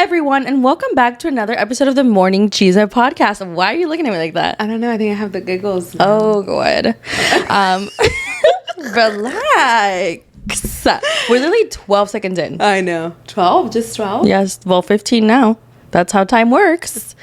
everyone, and welcome back to another episode of the Morning Chisme podcast. Why are you looking at me like that? I don't know. I think I have the giggles now. Oh, good. Relax. We're literally 12 seconds in. I know. 12? Just 12? Yes, well, 15 now. That's how time works.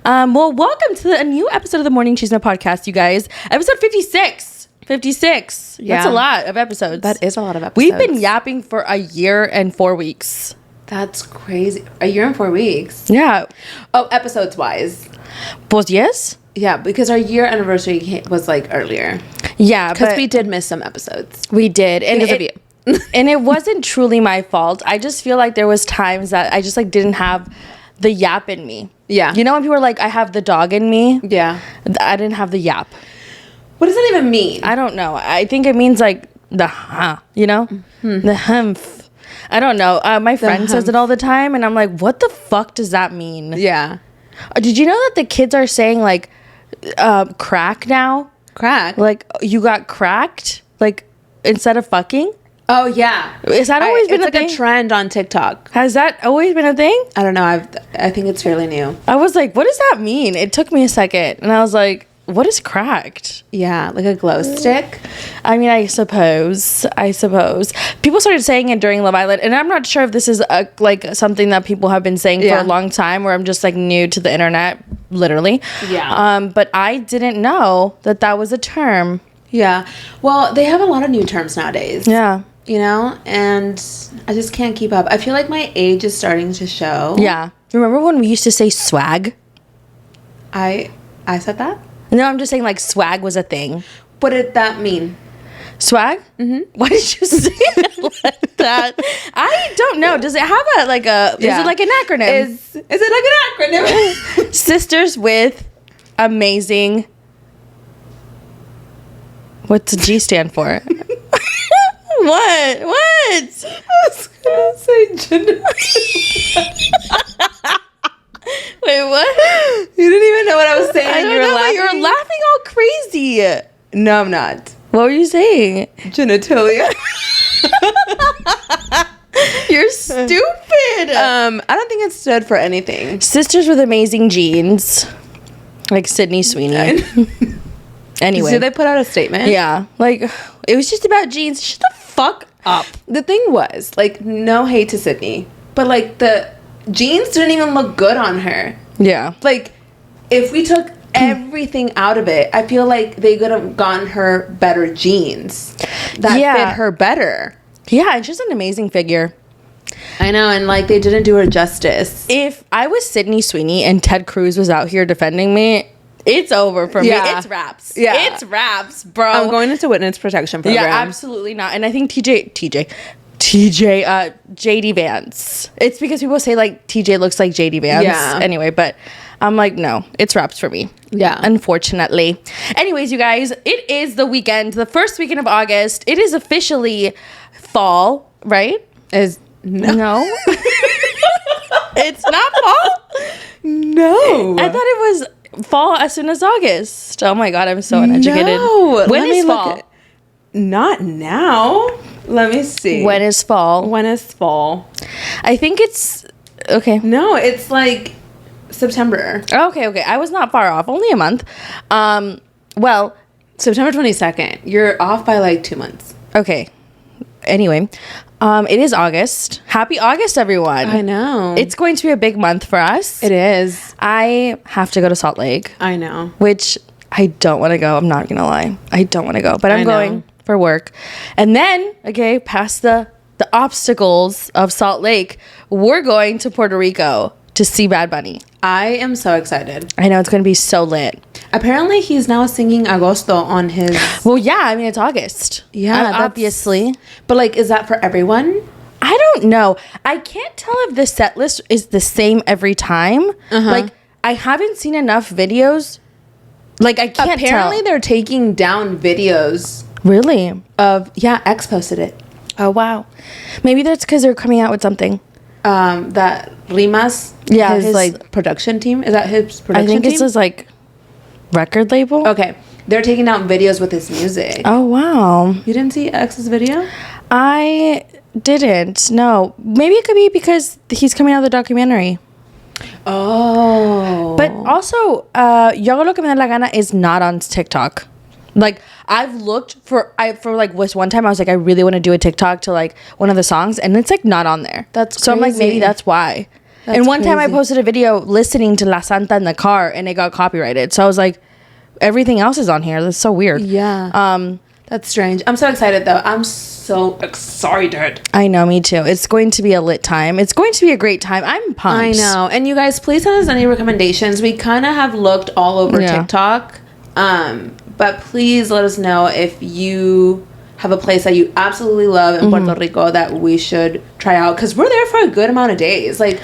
Well, welcome to a new episode of the Morning Chisme podcast, you guys. Episode 56. 56. Yeah. That's a lot of episodes. That is a lot of episodes. We've been yapping for a year and 4 weeks. That's crazy. A year and 4 weeks. Yeah. Oh, episodes wise. Pues yes. Yeah, because our year anniversary was like earlier. Yeah, Because but we did miss some episodes. we did. And Because of you. And it wasn't truly my fault. I just feel like there was times that I just like didn't have the yap in me. Yeah. You know when people are like, I have the dog in me? Yeah. I didn't have the yap. What does that even mean? I don't know. I think it means like the you know? The humph. I don't know. My friend says it all the time, and I'm like, what the fuck does that mean? Yeah. Did you know that the kids are saying like crack now? Crack? Like you got cracked? Like instead of fucking? Oh, yeah. Is that always been it's a like thing? a trend on TikTok. Has that always been a thing? I don't know. I think it's fairly new. I was like, what does that mean? It took me a second, and I was like, what is cracked? Yeah, like a glow stick. I mean, I suppose. People started saying it during Love Island, and I'm not sure if this is like something that people have been saying for a long time, or I'm just like new to the internet, literally. Yeah. But I didn't know that was a term. Yeah. Well, they have a lot of new terms nowadays. Yeah. You know, and I just can't keep up. I feel like my age is starting to show. Yeah. Remember when we used to say swag? I said that? No, I'm just saying like swag was a thing. What did that mean? Swag? Mm-hmm. Why did you say it like that? I don't know. Does it have is it like an acronym? Is it like an acronym? Sisters with amazing. What's the G stand for? What? I was gonna say genitalia. Wait, what? You didn't even know what I was saying. I don't know. You're laughing all crazy. No, I'm not. What were you saying? Genitalia. You're stupid. I don't think it stood for anything. Sisters with amazing genes, like Sydney Sweeney. Anyway, so they put out a statement. Yeah, like it was just about jeans. Shut the fuck up. The thing was, like, no hate to Sydney, but like the jeans didn't even look good on her. Yeah, like if we took everything out of it, I feel like they could have gotten her better jeans that fit her better. Yeah, and she's an amazing figure. I know, and like they didn't do her justice. If I was Sydney Sweeney and Ted Cruz was out here defending me, it's over for me. It's raps. Yeah. It's raps, bro. I'm going into witness protection program. Yeah, absolutely not. And I think JD Vance. It's because people say like TJ looks like JD Vance. Yeah. Anyway, but I'm like, no, it's raps for me. Yeah. Unfortunately. Anyways, you guys, it is the weekend, the first weekend of August. It is officially fall, right? No. It's not fall? No. I thought it was fall as soon as August. Oh my god, I'm so uneducated. No. When is fall? Not now. Let me see. When is fall? I think it's okay. No, it's like September. Okay. I was not far off. Only a month. Well, September 22nd. You're off by like 2 months. Okay. Anyway, it is August. Happy August, everyone. I know. It's going to be a big month for us. It is. I have to go to Salt Lake. I know. Which I don't want to go. I'm not going to lie. I don't want to go. But I'm going for work. And then, okay, past the obstacles of Salt Lake, we're going to Puerto Rico to see Bad Bunny. I am so excited. I know, it's going to be so lit. Apparently, he's now singing Agosto on his... Well, yeah, I mean, it's August. Yeah, obviously. But, like, is that for everyone? I don't know. I can't tell if the set list is the same every time. Like, I haven't seen enough videos. Like, I can't Apparently, tell. they're taking down videos. Really? X posted it. Oh, wow. Maybe that's because they're coming out with something. That Rimas, his like production team. Is that his production team? I think it's his like record label. Okay, they're taking out videos with his music. Oh wow! You didn't see X's video? I didn't. No, maybe it could be because he's coming out of the documentary. Oh. But also, Yo Hago Lo Que Me Da La Gana is not on TikTok. Like, I've looked for like was one time I was like, I really want to do a TikTok to like one of the songs, and it's like not on there. That's so crazy. I'm like, maybe that's why. That's and one time I crazy. posted a video listening to La Santa in the car, and it got copyrighted. So I was like, everything else is on here. That's so weird. Yeah. That's strange. I'm so excited though. I'm so excited. I know, me too. It's going to be a lit time. It's going to be a great time. I'm pumped. I know. And you guys, please send us any recommendations. We kind of have looked all over TikTok. But please let us know if you have a place that you absolutely love in Puerto Rico that we should try out. Because we're there for a good amount of days. Like,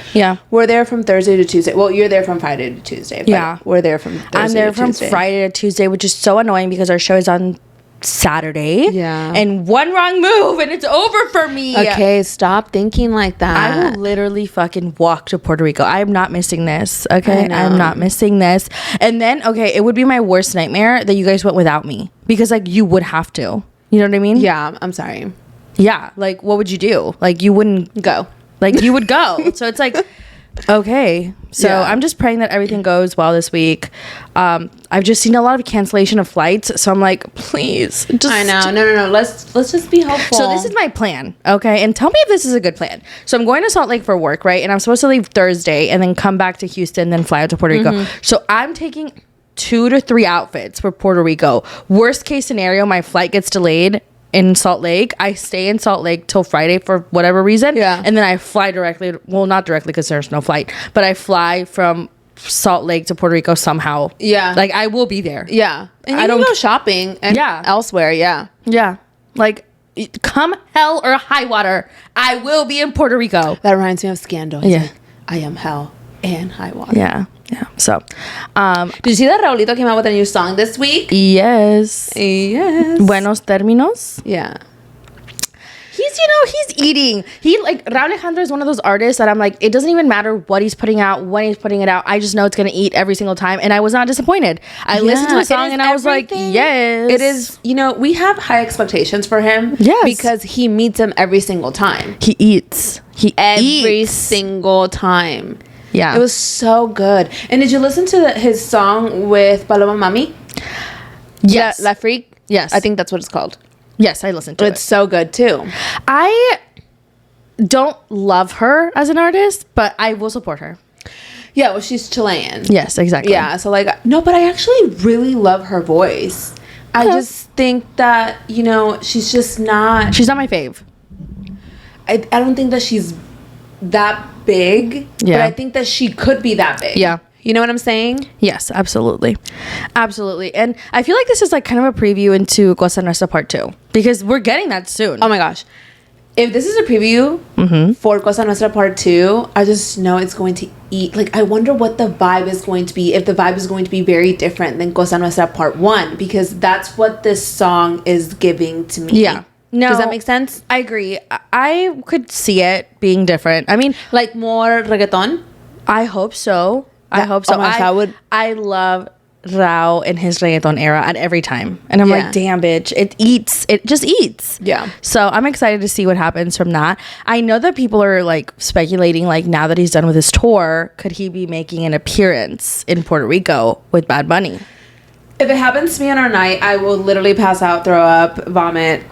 we're there from Thursday to Tuesday. Well, you're there from Friday to Tuesday. But we're there from Thursday I'm there to from Tuesday. Friday to Tuesday, which is so annoying because our show is on Saturday. Yeah. And one wrong move and it's over for me. Okay, stop thinking like that. I will literally fucking walk to Puerto Rico. I am not missing this. Okay. I'm not missing this. And then, okay, it would be my worst nightmare that you guys went without me. Because like you would have to. You know what I mean? Yeah, I'm sorry. Yeah. Like what would you do? Like you wouldn't Go. Like you would go. So it's like okay. So I'm just praying that everything goes well this week. I've just seen a lot of cancellation of flights, so I'm like, please. Just, I know. No. Let's just be hopeful. So this is my plan, okay? And tell me if this is a good plan. So I'm going to Salt Lake for work, right? And I'm supposed to leave Thursday and then come back to Houston, then fly out to Puerto Rico. So I'm taking 2 to 3 outfits for Puerto Rico. Worst case scenario, my flight gets delayed in Salt Lake. I stay in Salt Lake till Friday for whatever reason. Yeah. And then I fly directly, well, not directly because there's no flight, but I fly from Salt Lake to Puerto Rico somehow. Yeah. Like I will be there. Yeah. And you can go shopping and elsewhere. Yeah. Yeah. Like come hell or high water, I will be in Puerto Rico. That reminds me of Scandal. Yeah. Like, I am hell and high water. Yeah. Yeah. So, did you see that Raulito came out with a new song this week? Yes. Buenos términos. Yeah. He's eating. He like Raul Alejandro is one of those artists that I'm like, it doesn't even matter what he's putting out, when he's putting it out. I just know it's gonna eat every single time, and I was not disappointed. I listened to the song and I was like, yes, it is. We have high expectations for him. Yes, because he meets them every single time. He eats. Every single time. Yeah, it was so good. And did you listen to his song with Paloma Mami? Yes, La Freak. Yes, I think that's what it's called. Yes, I listened to it. It's so good too. I don't love her as an artist, but I will support her. Yeah, well, she's Chilean. Yes, exactly. Yeah, so like, no, but I actually really love her voice. I just think that, she's just not... She's not my fave. I don't think that she's that big, but I think that she could be that big. Yeah. You know what I'm saying? Yes, absolutely. Absolutely. And I feel like this is like kind of a preview into Cosa Nuestra Part 2 because we're getting that soon. Oh my gosh. If this is a preview for Cosa Nuestra Part 2, I just know it's going to eat. Like, I wonder what the vibe is going to be, if the vibe is going to be very different than Cosa Nuestra Part 1, because that's what this song is giving to me. Yeah. No. Does that make sense? I agree. I could see it being different. I mean, like more reggaeton? I hope so. I hope so. Oh my gosh, I love Rao in his reggaeton era at every time. And I'm like, damn, bitch. It eats. It just eats. Yeah. So I'm excited to see what happens from that. I know that people are like speculating, like now that he's done with his tour, could he be making an appearance in Puerto Rico with Bad Bunny? If it happens to me on our night, I will literally pass out, throw up, vomit,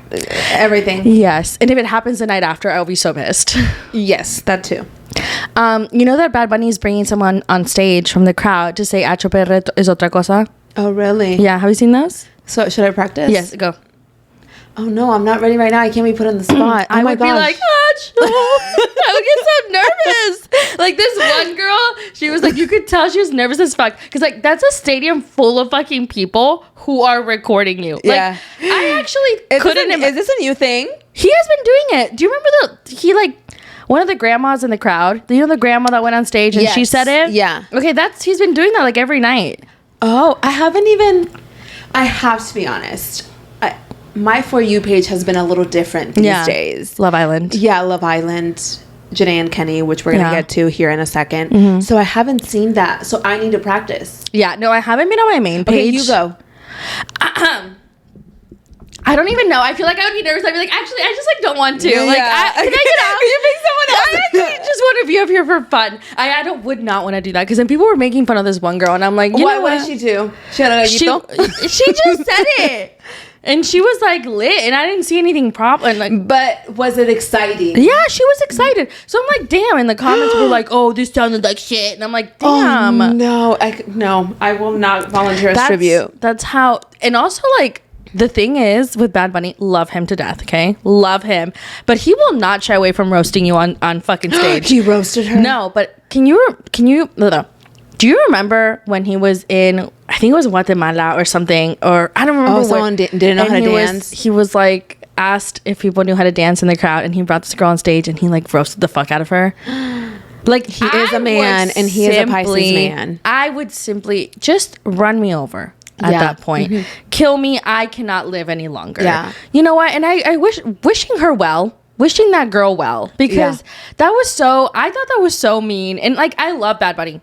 everything. Yes. And if it happens the night after, I'll be so pissed. Yes, that too. You know that Bad Bunny is bringing someone on stage from the crowd to say "Acho perre es otra cosa"? Oh, really? Yeah. Have you seen those? So should I practice? Yes. Go. Oh no, I'm not ready right now. I can't be put on the spot. I would be like, Acho. I would get so nervous. Like this one girl, she was like, you could tell she was nervous as fuck because like that's a stadium full of fucking people who are recording you. Yeah. Like, I actually couldn't. Is this a new thing? He has been doing it. Do you remember one of the grandmas in the crowd? You know the grandma that went on stage and she said it? Yeah. Okay, he's been doing that like every night. Oh, I have to be honest. My For You page has been a little different these days. Love Island. Yeah, Love Island, JaNa and Kenny, which we're going to get to here in a second. So I haven't seen that. So I need to practice. Yeah, no, I haven't been on my main page. Okay, you go. I don't even know. I feel like I would be nervous. I'd be like, actually, I just like don't want to. Yeah. Like, can I get out? You pick someone else. I actually just want to be you up here for fun. I would not want to do that because then people were making fun of this one girl, and I'm like, what did she do? She had a gallito? She just said it. And she was like lit, and I didn't see anything problem. Like, but was it exciting? Yeah, she was excited. So I'm like, damn. And the comments were like, oh, this sounded like shit. And I'm like, damn. Oh, no, I will not volunteer as tribute. That's how. And also, like, the thing is with Bad Bunny, love him to death. Okay, love him, but he will not shy away from roasting you on fucking stage. He roasted her. No, but can you? Do you remember when he was in, I think it was Guatemala or something, or I don't remember. Oh, someone didn't know how to dance. He was like asked if people knew how to dance in the crowd, and he brought this girl on stage, and he like roasted the fuck out of her. Like, he is a man, and he is a Pisces man. I would simply just run me over at that point. Mm-hmm. Kill me. I cannot live any longer. Yeah. You know what? And I wishing her well. Wishing that girl well, because I thought that was so mean. And like, I love Bad Bunny.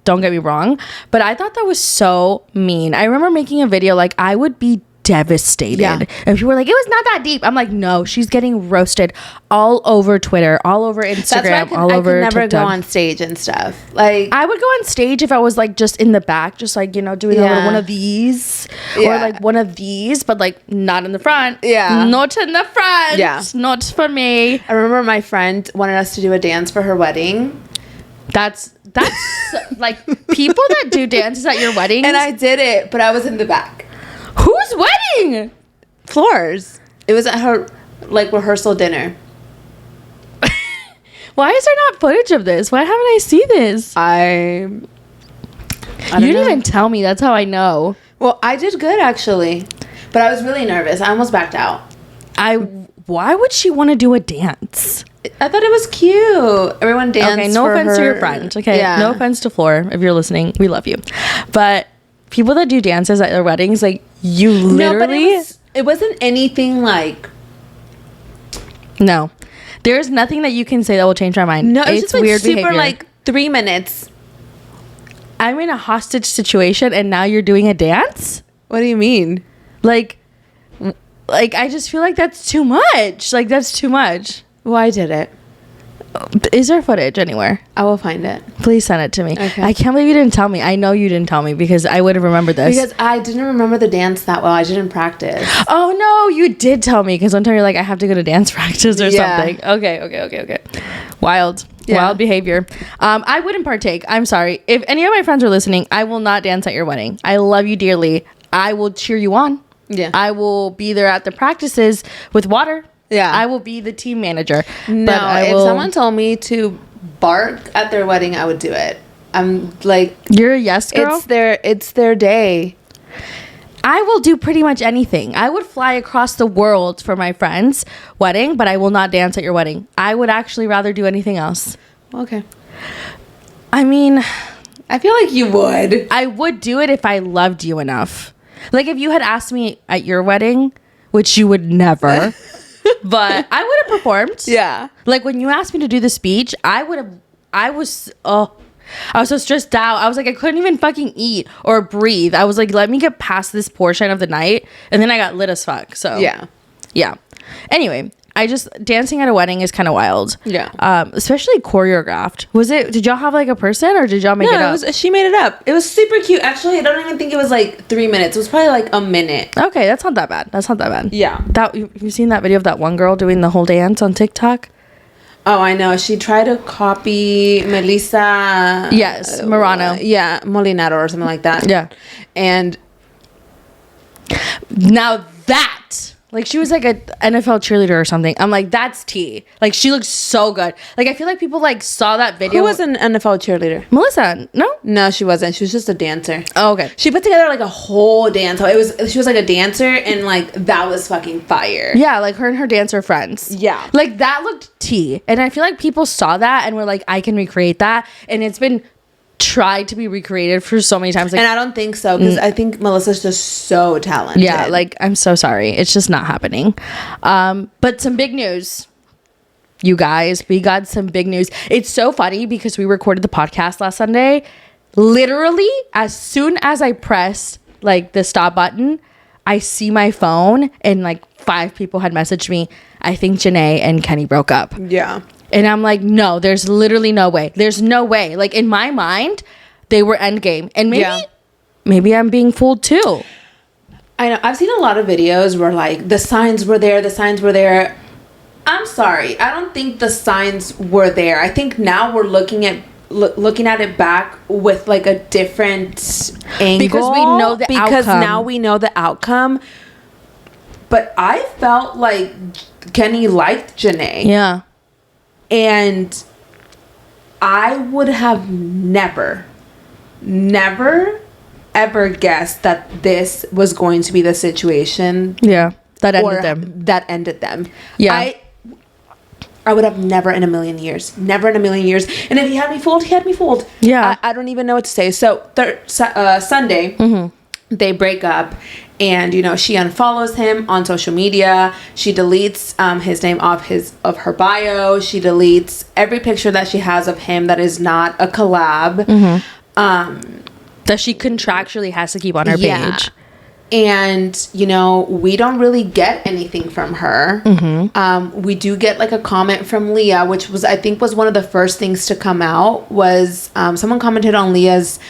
Don't get me wrong, but I thought that was so mean. I remember making a video like, I would be devastated if people were like, it was not that deep. I'm like, no, she's getting roasted all over Twitter, all over Instagram, all over TikTok. I could never go on stage and stuff. Like, I would go on stage if I was like just in the back, just like, you know, doing a little one of these or like one of these, but like not in the front. Yeah, not in the front. Yeah, not for me. I remember my friend wanted us to do a dance for her wedding. That's like people that do dances at your weddings. And I did it, but I was in the back. Whose wedding? Floor's. It was at her like rehearsal dinner. Why is there not footage of this? Why haven't I seen this? You didn't even tell me. That's how I know. Well, I did good actually, but I was really nervous. I almost backed out. Why would she want to do a dance? I thought it was cute. Everyone danced. Okay, no offense to your friend. Okay, no offense to Floor. If you're listening, we love you. But people that do dances at their weddings, like, you literally... No, but it wasn't anything like... No. There's nothing that you can say that will change my mind. No, it's just like weird super behavior. Like 3 minutes. I'm in a hostage situation and now you're doing a dance? What do you mean? Like, I just feel like that's too much. Like, that's too much. Well, I did it. Is there footage anywhere? I will find it. Please send it to me. Okay. I can't believe you didn't tell me. I know you didn't tell me because I would have remembered this. Because I didn't remember the dance that well. I didn't practice. Oh, no. You did tell me because one time you're like, I have to go to dance practice or something. Okay. Wild. Yeah. Wild behavior. I wouldn't partake. I'm sorry. If any of my friends are listening, I will not dance at your wedding. I love you dearly. I will cheer you on. Yeah. I will be there at the practices with water. Yeah. I will be the team manager. No, if someone told me to bark at their wedding, I would do it. I'm like... You're a yes girl? It's their day. I will do pretty much anything. I would fly across the world for my friend's wedding, but I will not dance at your wedding. I would actually rather do anything else. Okay. I mean... I feel like you would. I would do it if I loved you enough. Like, if you had asked me at your wedding, which you would never... But I would have performed. Yeah. Like, when you asked me to do the speech, I was so stressed out. I was like, I couldn't even fucking eat or breathe. I was like, let me get past this portion of the night. And then I got lit as fuck. So, yeah. Anyway, dancing at a wedding is kind of wild. Yeah. Especially choreographed. Did y'all have like a person or did y'all make it up? She made it up. It was super cute. Actually, I don't even think it was like 3 minutes. It was probably like a minute. Okay, that's not that bad. Yeah. You've seen that video of that one girl doing the whole dance on TikTok? Oh, I know. She tried to copy Melissa. Yes, Morano. Molinaro or something like that. Yeah. And now that... Like, she was like a NFL cheerleader or something. I'm like, that's tea. Like, she looks so good. Like, I feel like people like saw that video. Who was an NFL cheerleader? Melissa, no? No, she wasn't. She was just a dancer. Oh, okay. She put together like a whole dance. She was like a dancer and like that was fucking fire. Yeah, like her and her dancer friends. Yeah. Like, that looked tea. And I feel like people saw that and were like, I can recreate that. And it's been tried to be recreated for so many times, like, and I don't think so because I think Melissa's just so talented. Yeah, like, I'm so sorry, it's just not happening. But some big news, you guys. We got some big news. It's so funny because we recorded the podcast last Sunday. Literally, as soon as I pressed like the stop button, I see my phone and like 5 people had messaged me, I think JaNa and Kenny broke up. Yeah. And I'm like, no, there's literally no way. There's no way. Like, in my mind, they were endgame. And maybe I'm being fooled too. I know. I've seen a lot of videos where, like, the signs were there. I'm sorry. I don't think the signs were there. I think now we're looking at it back with, like, a different angle. Because we know the outcome. Because now we know the outcome. But I felt like Kenny liked JaNa. Yeah. And I would have never, ever guessed that this was going to be the situation. Yeah. That ended them. Yeah. I would have never in a million years. And if he had me fooled, Yeah. I don't even know what to say. So Sunday, they break up. And, you know, she unfollows him on social media. She deletes his name off her bio. She deletes every picture that she has of him that is not a collab. That she contractually has to keep on her page. And, you know, we don't really get anything from her. We do get, like, a comment from Leah, which I think was one of the first things to come out. Was someone commented on Leah's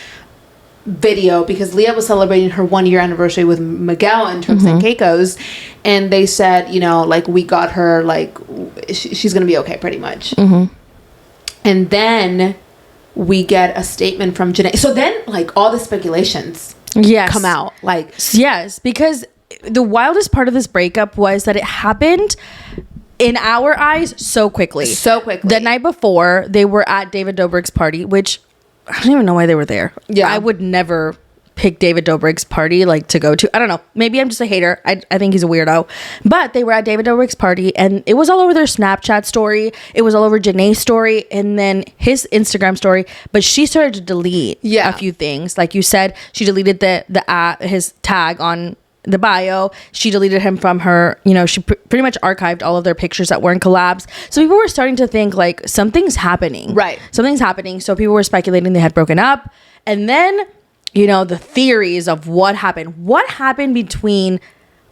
video because Leah was celebrating her 1-year anniversary with Miguel in Turks and Caicos, and they said, you know, like, we got her, like, she's gonna be okay pretty much. And then we get a statement from JaNa. So then, like, all the speculations come out, like, yes, because the wildest part of this breakup was that it happened in our eyes so quickly. The night before, they were at David Dobrik's party, which I don't even know why they were there. Yeah. I would never pick David Dobrik's party, like, to go to. I don't know. Maybe I'm just a hater. I think he's a weirdo. But they were at David Dobrik's party, and it was all over their Snapchat story. It was all over JaNa's story, and then his Instagram story. But she started to delete a few things. Like you said, she deleted his tag on the bio. She deleted him from her, you know, she pretty much archived all of their pictures that weren't collabs. So people were starting to think, like, something's happening. Something's happening. So people were speculating they had broken up. And then, you know, the theories of what happened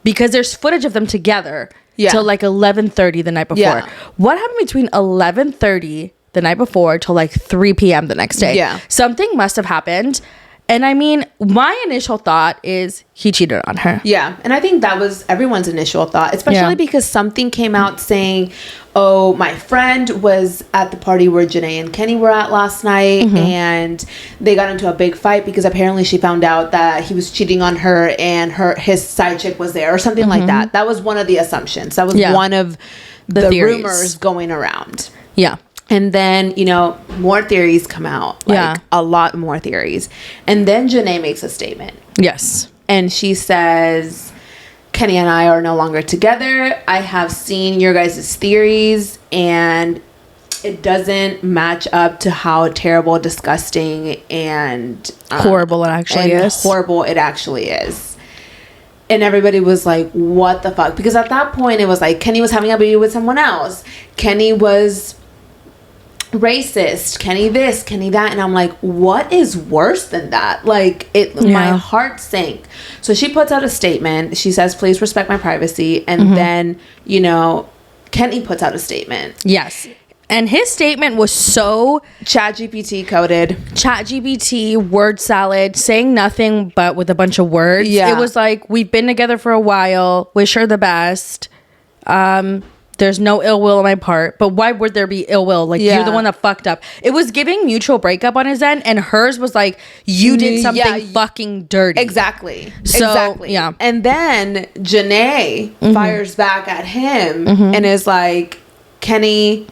because there's footage of them together till like 11:30 the night before. What happened between 11:30 the night before till like 3 p.m. the next day? Something must have happened. And I mean, my initial thought is he cheated on her. Yeah. And I think that was everyone's initial thought, especially because something came out saying, oh, my friend was at the party where JaNa and Kenny were at last night, and they got into a big fight because apparently she found out that he was cheating on her and his side chick was there or something like that. That was one of the assumptions. That was one of the rumors going around. Yeah. And then, you know, more theories come out. Like, a lot more theories. And then JaNa makes a statement. Yes. And she says, Kenny and I are no longer together. I have seen your guys' theories, and it doesn't match up to how terrible, disgusting, and horrible it actually is. Horrible it actually is. And everybody was like, what the fuck? Because at that point, it was like, Kenny was having a baby with someone else. Kenny was racist, Kenny this, Kenny that, and I'm like, what is worse than that? Like, my heart sank. So she puts out a statement. She says, please respect my privacy. And then, you know, Kenny puts out a statement. Yes. And his statement was so ChatGPT coded. ChatGPT word salad, saying nothing but with a bunch of words. It was like, we've been together for a while, wish her the best. There's no ill will on my part. But why would there be ill will? Like, you're the one that fucked up. It was giving mutual breakup on his end, and hers was like, you did something fucking dirty. Exactly. Yeah. And then JaNa fires back at him and is like, Kenny,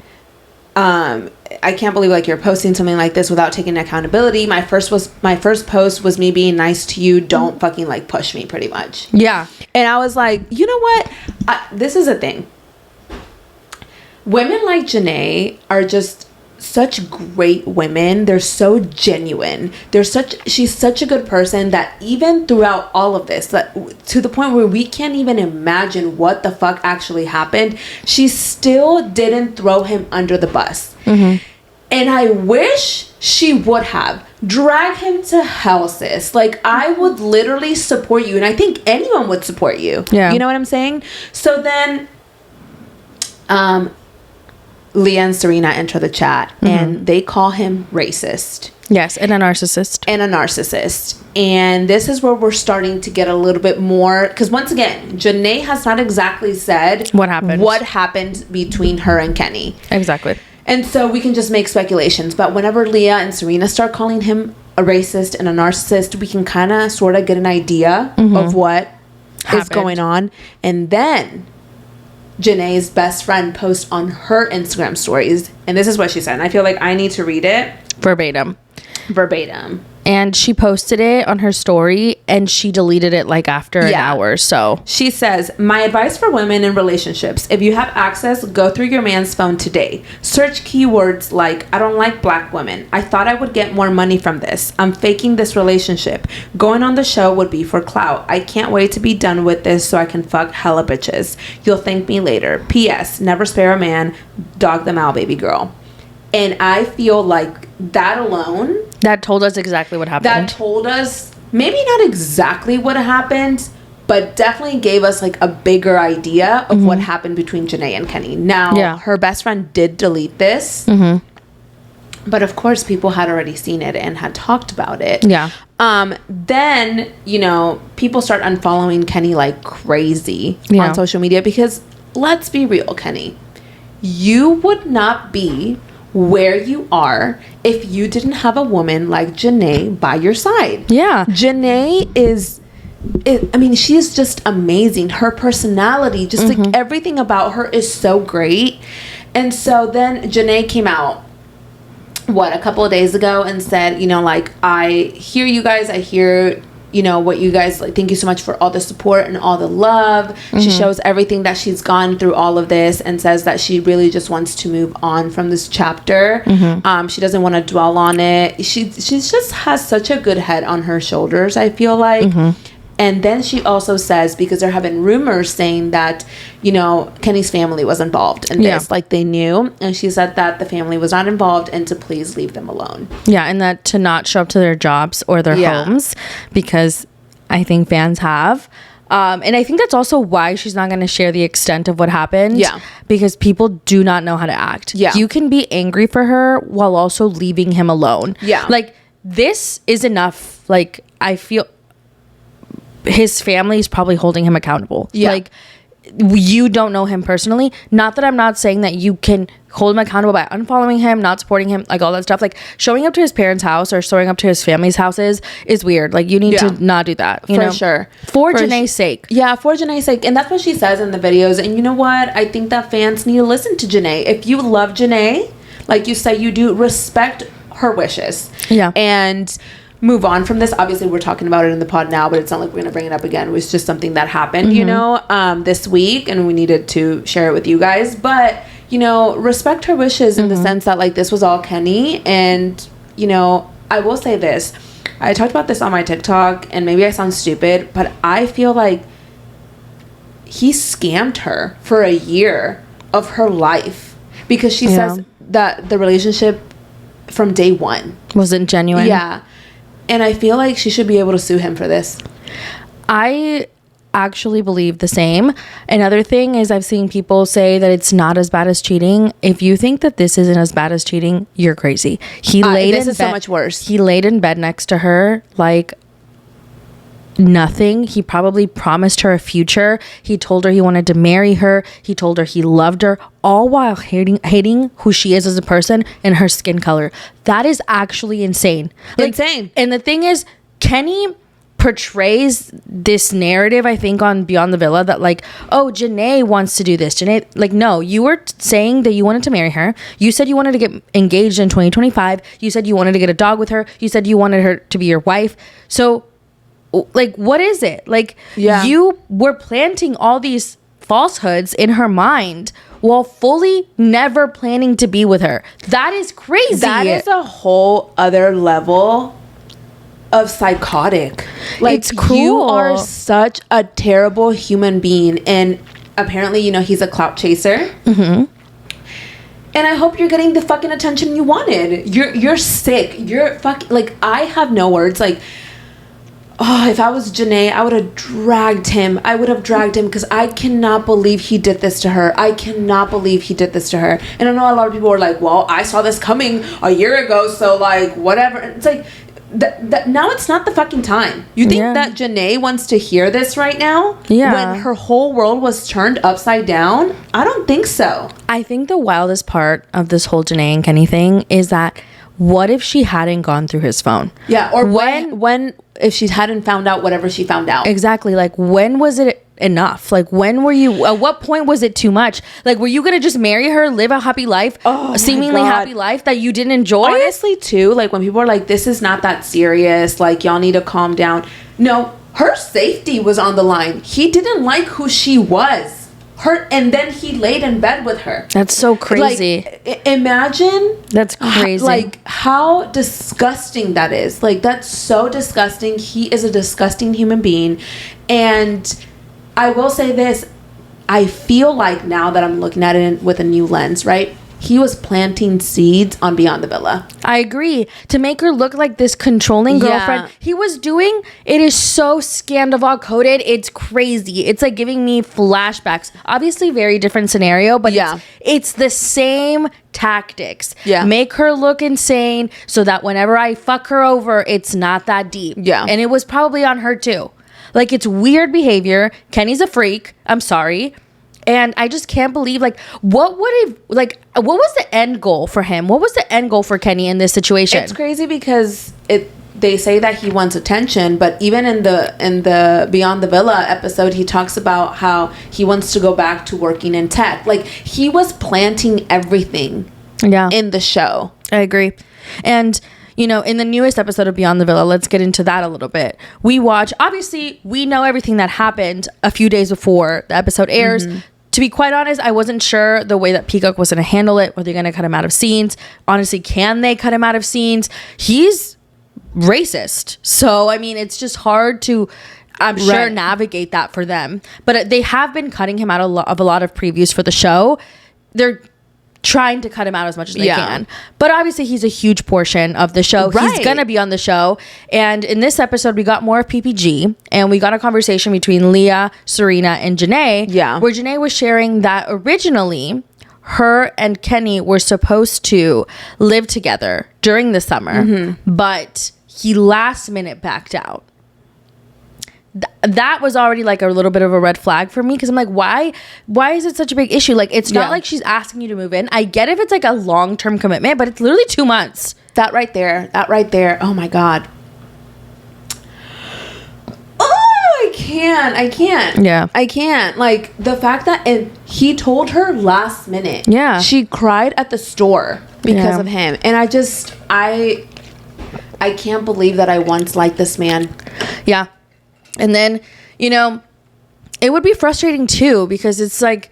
I can't believe, like, you're posting something like this without taking accountability. My first post was me being nice to you. Don't fucking, like, push me, pretty much. Yeah. And I was like, you know what? This is a thing. Women like JaNa are just such great women. They're so genuine. She's such a good person that even throughout all of this, to the point where we can't even imagine what the fuck actually happened, she still didn't throw him under the bus. And I wish she would have. Drag him to hell, sis. Like, I would literally support you, and I think anyone would support you. Yeah. You know what I'm saying? So then, Leah and Serena enter the chat, and they call him racist. Yes, and a narcissist. And this is where we're starting to get a little bit more, because once again, JaNa has not exactly said what happened between her and Kenny. Exactly. And so we can just make speculations. But whenever Leah and Serena start calling him a racist and a narcissist, we can kind of sort of get an idea of what is going on. And then JaNa's best friend posts on her Instagram stories, and this is what she said, and I feel like I need to read it verbatim. And she posted it on her story, and she deleted it like after an hour. So she says, my advice for women in relationships: if you have access, go through your man's phone today, search keywords like I don't like black women, I thought I would get more money from this, I'm faking this relationship, going on the show would be for clout, I can't wait to be done with this so I can fuck hella bitches, you'll thank me later, PS never spare a man, dog them out, baby girl. And I feel like that alone, that told us exactly what happened. That told us maybe not exactly what happened, but definitely gave us like a bigger idea of what happened between JaNa and Kenny. Now, her best friend did delete this, but of course people had already seen it and had talked about it. Then, you know, people start unfollowing Kenny like crazy on social media, because let's be real, Kenny, you would not be where you are if you didn't have a woman like JaNa by your side. JaNa is I mean, she is just amazing. Her personality, just like everything about her is so great. And so then JaNa came out a couple of days ago and said, you know, like, I hear you guys, I hear, you know, what you guys like, thank you so much for all the support and all the love. She shows everything that she's gone through all of this, and says that she really just wants to move on from this chapter. She doesn't want to dwell on it. She just has such a good head on her shoulders, I feel like. And then she also says, because there have been rumors saying that, you know, Kenny's family was involved in this, like they knew. And she said that the family was not involved and to please leave them alone. And that to not show up to their jobs or their homes, because I think fans have. And I think that's also why she's not going to share the extent of what happened. Because people do not know how to act. You can be angry for her while also leaving him alone. Like, this is enough. Like, I feel his family is probably holding him accountable. Like, you don't know him personally. Not that I'm not saying that you can hold him accountable by unfollowing him, not supporting him, like all that stuff. Like, showing up to his parents' house or showing up to his family's houses is weird. Like, you need to not do that. You know? Sure. For JaNa's sake. For JaNa's sake. And that's what she says in the videos. And you know what? I think that fans need to listen to JaNa. If you love JaNa, like you say you do, respect her wishes. And move on from this. Obviously, we're talking about it in the pod now, but it's not like we're going to bring it up again. It was just something that happened, you know, this week, and we needed to share it with you guys. But, you know, respect her wishes in the sense that, like, this was all Kenny. And, you know, I will say this. I talked about this on my TikTok, and maybe I sound stupid, but I feel like he scammed her for a year of her life, because she says that the relationship from day one wasn't genuine. And I feel like she should be able to sue him for this. I actually believe the same. Another thing is, I've seen people say that it's not as bad as cheating. If you think that this isn't as bad as cheating, you're crazy. This is so much worse. He laid in bed next to her like nothing. He probably promised her a future. He told her he wanted to marry her. He told her he loved her, all while hating who she is as a person and her skin color. That is actually insane. Insane. And the thing is, Kenny portrays this narrative, I think, on Beyond the Villa, that like, oh, JaNa wants to do this. JaNa, like, no, you were saying that you wanted to marry her. You said you wanted to get engaged in 2025. You said you wanted to get a dog with her. You said you wanted her to be your wife. So, like, what is it? Like, you were planting all these falsehoods in her mind while fully never planning to be with her. That is crazy. That is a whole other level of psychotic. Like, it's cruel. You are such a terrible human being. And apparently, you know, he's a clout chaser. And I hope you're getting the fucking attention you wanted. You're sick. You're fucking, like, I have no words. Like, if I was JaNa, I would have dragged him. Because I cannot believe he did this to her. And I know a lot of people are like, well, I saw this coming a year ago, so like whatever. And it's like now it's not the fucking time. You think that JaNa wants to hear this right now? Yeah. When her whole world was turned upside down? I don't think so. I think the wildest part of this whole JaNa and Kenny thing is that what if she hadn't gone through his phone? Yeah, or when if she hadn't found out whatever she found out. Exactly. Like, when was it enough? Like, when were you, at what point was it too much? Like, were you gonna just marry her, live a happy life, a seemingly happy life that you didn't enjoy? Honestly, too, like, when people are like, this is not that serious, like, y'all need to calm down. No, her safety was on the line. He didn't like who she was. And then he laid in bed with her. That's so crazy. Like, imagine. That's crazy. Like, how disgusting that is. Like, that's so disgusting. He is a disgusting human being. And I will say this. I feel like now that I'm looking at it with a new lens, right? He was planting seeds on Beyond the Villa. I agree. To make her look like this controlling girlfriend. He was doing, it is so Scandival coded. It's crazy. It's like giving me flashbacks. Obviously, very different scenario, but it's the same tactics. Yeah. Make her look insane so that whenever I fuck her over, it's not that deep. Yeah. And it was probably on her too. Like, it's weird behavior. Kenny's a freak. I'm sorry. And I just can't believe, like, what was the end goal for him? What was the end goal for Kenny in this situation? It's crazy because they say that he wants attention, but even in the Beyond the Villa episode, he talks about how he wants to go back to working in tech. Like, he was planting everything in the show. I agree. And you know, in the newest episode of Beyond the Villa, let's get into that a little bit. We know everything that happened a few days before the episode airs. Mm-hmm. To be quite honest, I wasn't sure the way that Peacock was going to handle it. Were they going to cut him out of scenes? Honestly, can they cut him out of scenes? He's racist. So, I mean, it's just hard to, I'm sure, navigate that for them. But they have been cutting him out of a lot of previews for the show. They're trying to cut him out as much as they can. But obviously, he's a huge portion of the show. Right. He's going to be on the show. And in this episode, we got more of PPG. And we got a conversation between Leah, Serena, and JaNa. Yeah. Where JaNa was sharing that originally, her and Kenny were supposed to live together during the summer. Mm-hmm. But he last minute backed out. That was already like a little bit of a red flag for me, because I'm like, why is it such a big issue? Like, it's not like she's asking you to move in. I get if it's like a long-term commitment, but it's literally 2 months. That right there. Oh my God. Oh, I can't. Yeah. I can't. Like, the fact that he told her last minute. Yeah. She cried at the store because of him. And I can't believe that I once liked this man. Yeah. And then, you know, it would be frustrating too, because it's like,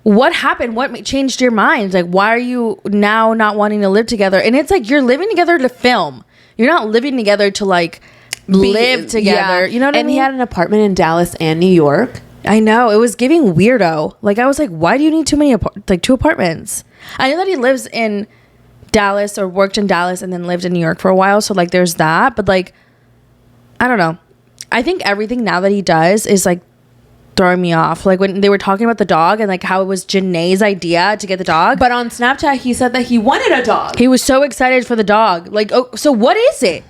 what happened? What changed your mind? Like, why are you now not wanting to live together? And it's like, you're living together to film. You're not living together to like live together. Yeah. You know what I mean? And he had an apartment in Dallas and New York. I know. It was giving weirdo. Like, I was like, why do you need two apartments? I know that he lives in Dallas or worked in Dallas and then lived in New York for a while. So like, there's that. But like, I don't know. I think everything now that he does is like throwing me off. Like, when they were talking about the dog and like how it was JaNa's idea to get the dog. But on Snapchat, he said that he wanted a dog. He was so excited for the dog. Like, oh, so what is it?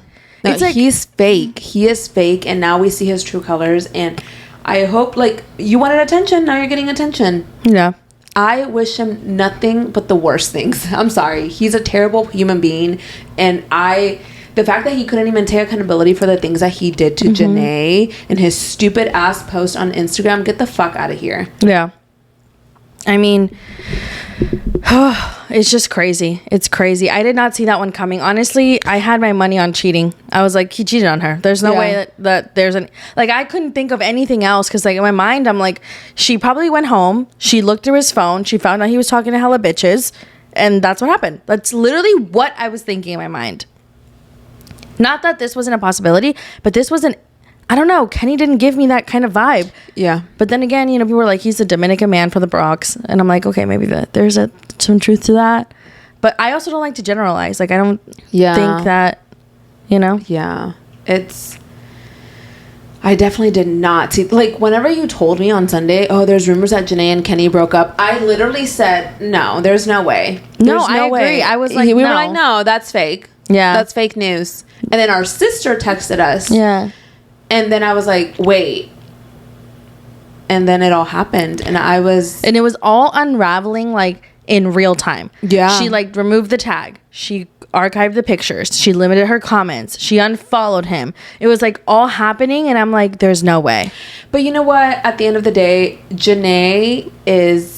No, it's like, he's fake. He is fake. And now we see his true colors. And I hope, like, you wanted attention. Now you're getting attention. Yeah. I wish him nothing but the worst things. I'm sorry. He's a terrible human being. And the fact that he couldn't even take accountability for the things that he did to JaNa and his stupid ass post on Instagram, get the fuck out of here. Yeah. I mean, it's just crazy. It's crazy. I did not see that one coming. Honestly, I had my money on cheating. I was like, he cheated on her. There's no way that there's like, I couldn't think of anything else, because like in my mind, I'm like, she probably went home. She looked through his phone. She found out he was talking to hella bitches. And that's what happened. That's literally what I was thinking in my mind. Not that this wasn't a possibility, but this wasn't, I don't know, Kenny didn't give me that kind of vibe. Yeah. But then again, you know, people were like, he's a Dominican man from the Bronx. And I'm like, okay, maybe there's some truth to that. But I also don't like to generalize. Like, I don't think that, you know? Yeah. I definitely did not see. Like, whenever you told me on Sunday, oh, there's rumors that JaNa and Kenny broke up, I literally said, no, there's no way. No, I agree. I was like, we were like, no, that's fake. Yeah. That's fake news. And then our sister texted us. Yeah. And then I was like, wait. And then it all happened. And it was all unraveling, like, in real time. Yeah. She, like, removed the tag. She archived the pictures. She limited her comments. She unfollowed him. It was, like, all happening, and I'm like, there's no way. But you know what? At the end of the day, JaNa is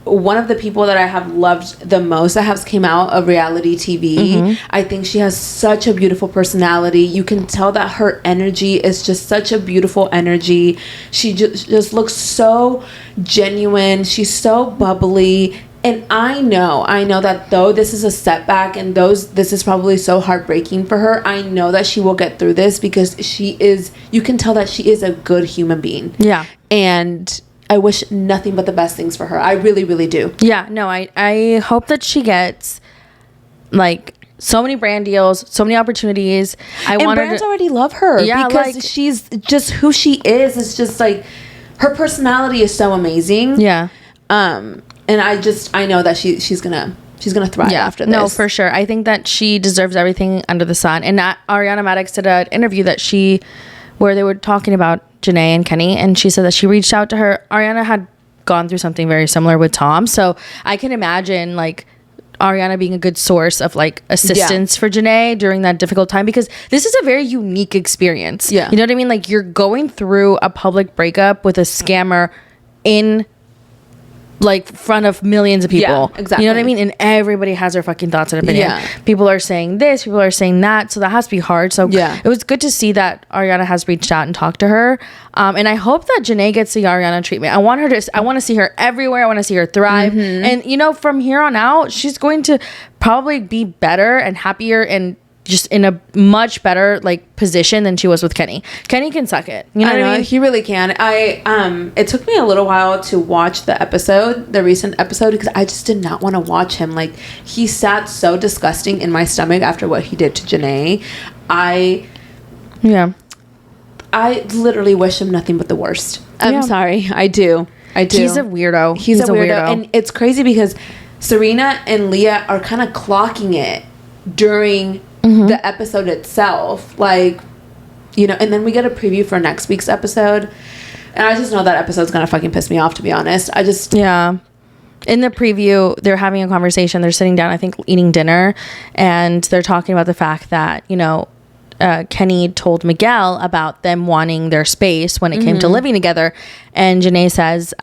one of the people that I have loved the most that has came out of reality TV. Mm-hmm. I think she has such a beautiful personality. You can tell that her energy is just such a beautiful energy. She just looks so genuine. She's so bubbly. And I know that though this is a setback and this is probably so heartbreaking for her, I know that she will get through this because you can tell that she is a good human being. Yeah. And I wish nothing but the best things for her. I really, really do. Yeah, no, I hope that she gets, like, so many brand deals, so many opportunities. And brands already love her. Yeah, because like, she's just who she is. It's just, like, her personality is so amazing. Yeah. And I know that she's gonna thrive after this. No, for sure. I think that she deserves everything under the sun. And Ariana Madix did an interview where they were talking about JaNa and Kenny, and she said that she reached out to her. Ariana had gone through something very similar with Tom, so I can imagine, like, Ariana being a good source of, like, assistance for JaNa during that difficult time, because this is a very unique experience. Yeah. You know what I mean? Like, you're going through a public breakup with a scammer in, like, front of millions of people. Yeah, exactly. You know what I mean? And everybody has their fucking thoughts and opinion. Yeah. People are saying this, people are saying that, so that has to be hard. So it was good to see that Ariana has reached out and talked to her. And I hope that JaNa gets the Ariana treatment. I want to see her everywhere. I want to see her thrive. Mm-hmm. And, you know, from here on out, she's going to probably be better and happier and just in a much better, like, position than she was with Kenny. Kenny can suck it. You know what I mean? He really can. It took me a little while to watch the recent episode, because I just did not want to watch him. Like, he sat so disgusting in my stomach after what he did to JaNa. I literally wish him nothing but the worst. I'm sorry. I do. He's a weirdo. He's a weirdo. And it's crazy because Serena and Leah are kind of clocking it during the episode itself, like, you know, and then we get a preview for next week's episode, and I just know that episode's gonna fucking piss me off, to be honest. In the preview, they're having a conversation. They're sitting down, I think, eating dinner, and they're talking about the fact that, you know, Kenny told Miguel about them wanting their space when it came to living together, and JaNa says,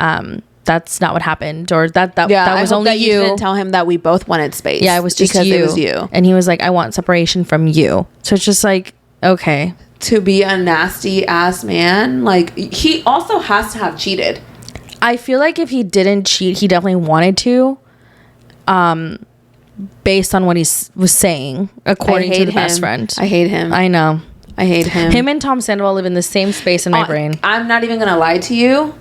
that's not what happened, or that was only that you didn't tell him that we both wanted space. Yeah, it was just because you. It was you. And he was like, I want separation from you. So it's just like, okay. To be a nasty ass man, like, he also has to have cheated. I feel like if he didn't cheat, he definitely wanted to, based on what he was saying, according to the best friend. I hate him. I know. I hate him. Him and Tom Sandoval live in the same space in my brain. I'm not even gonna lie to you.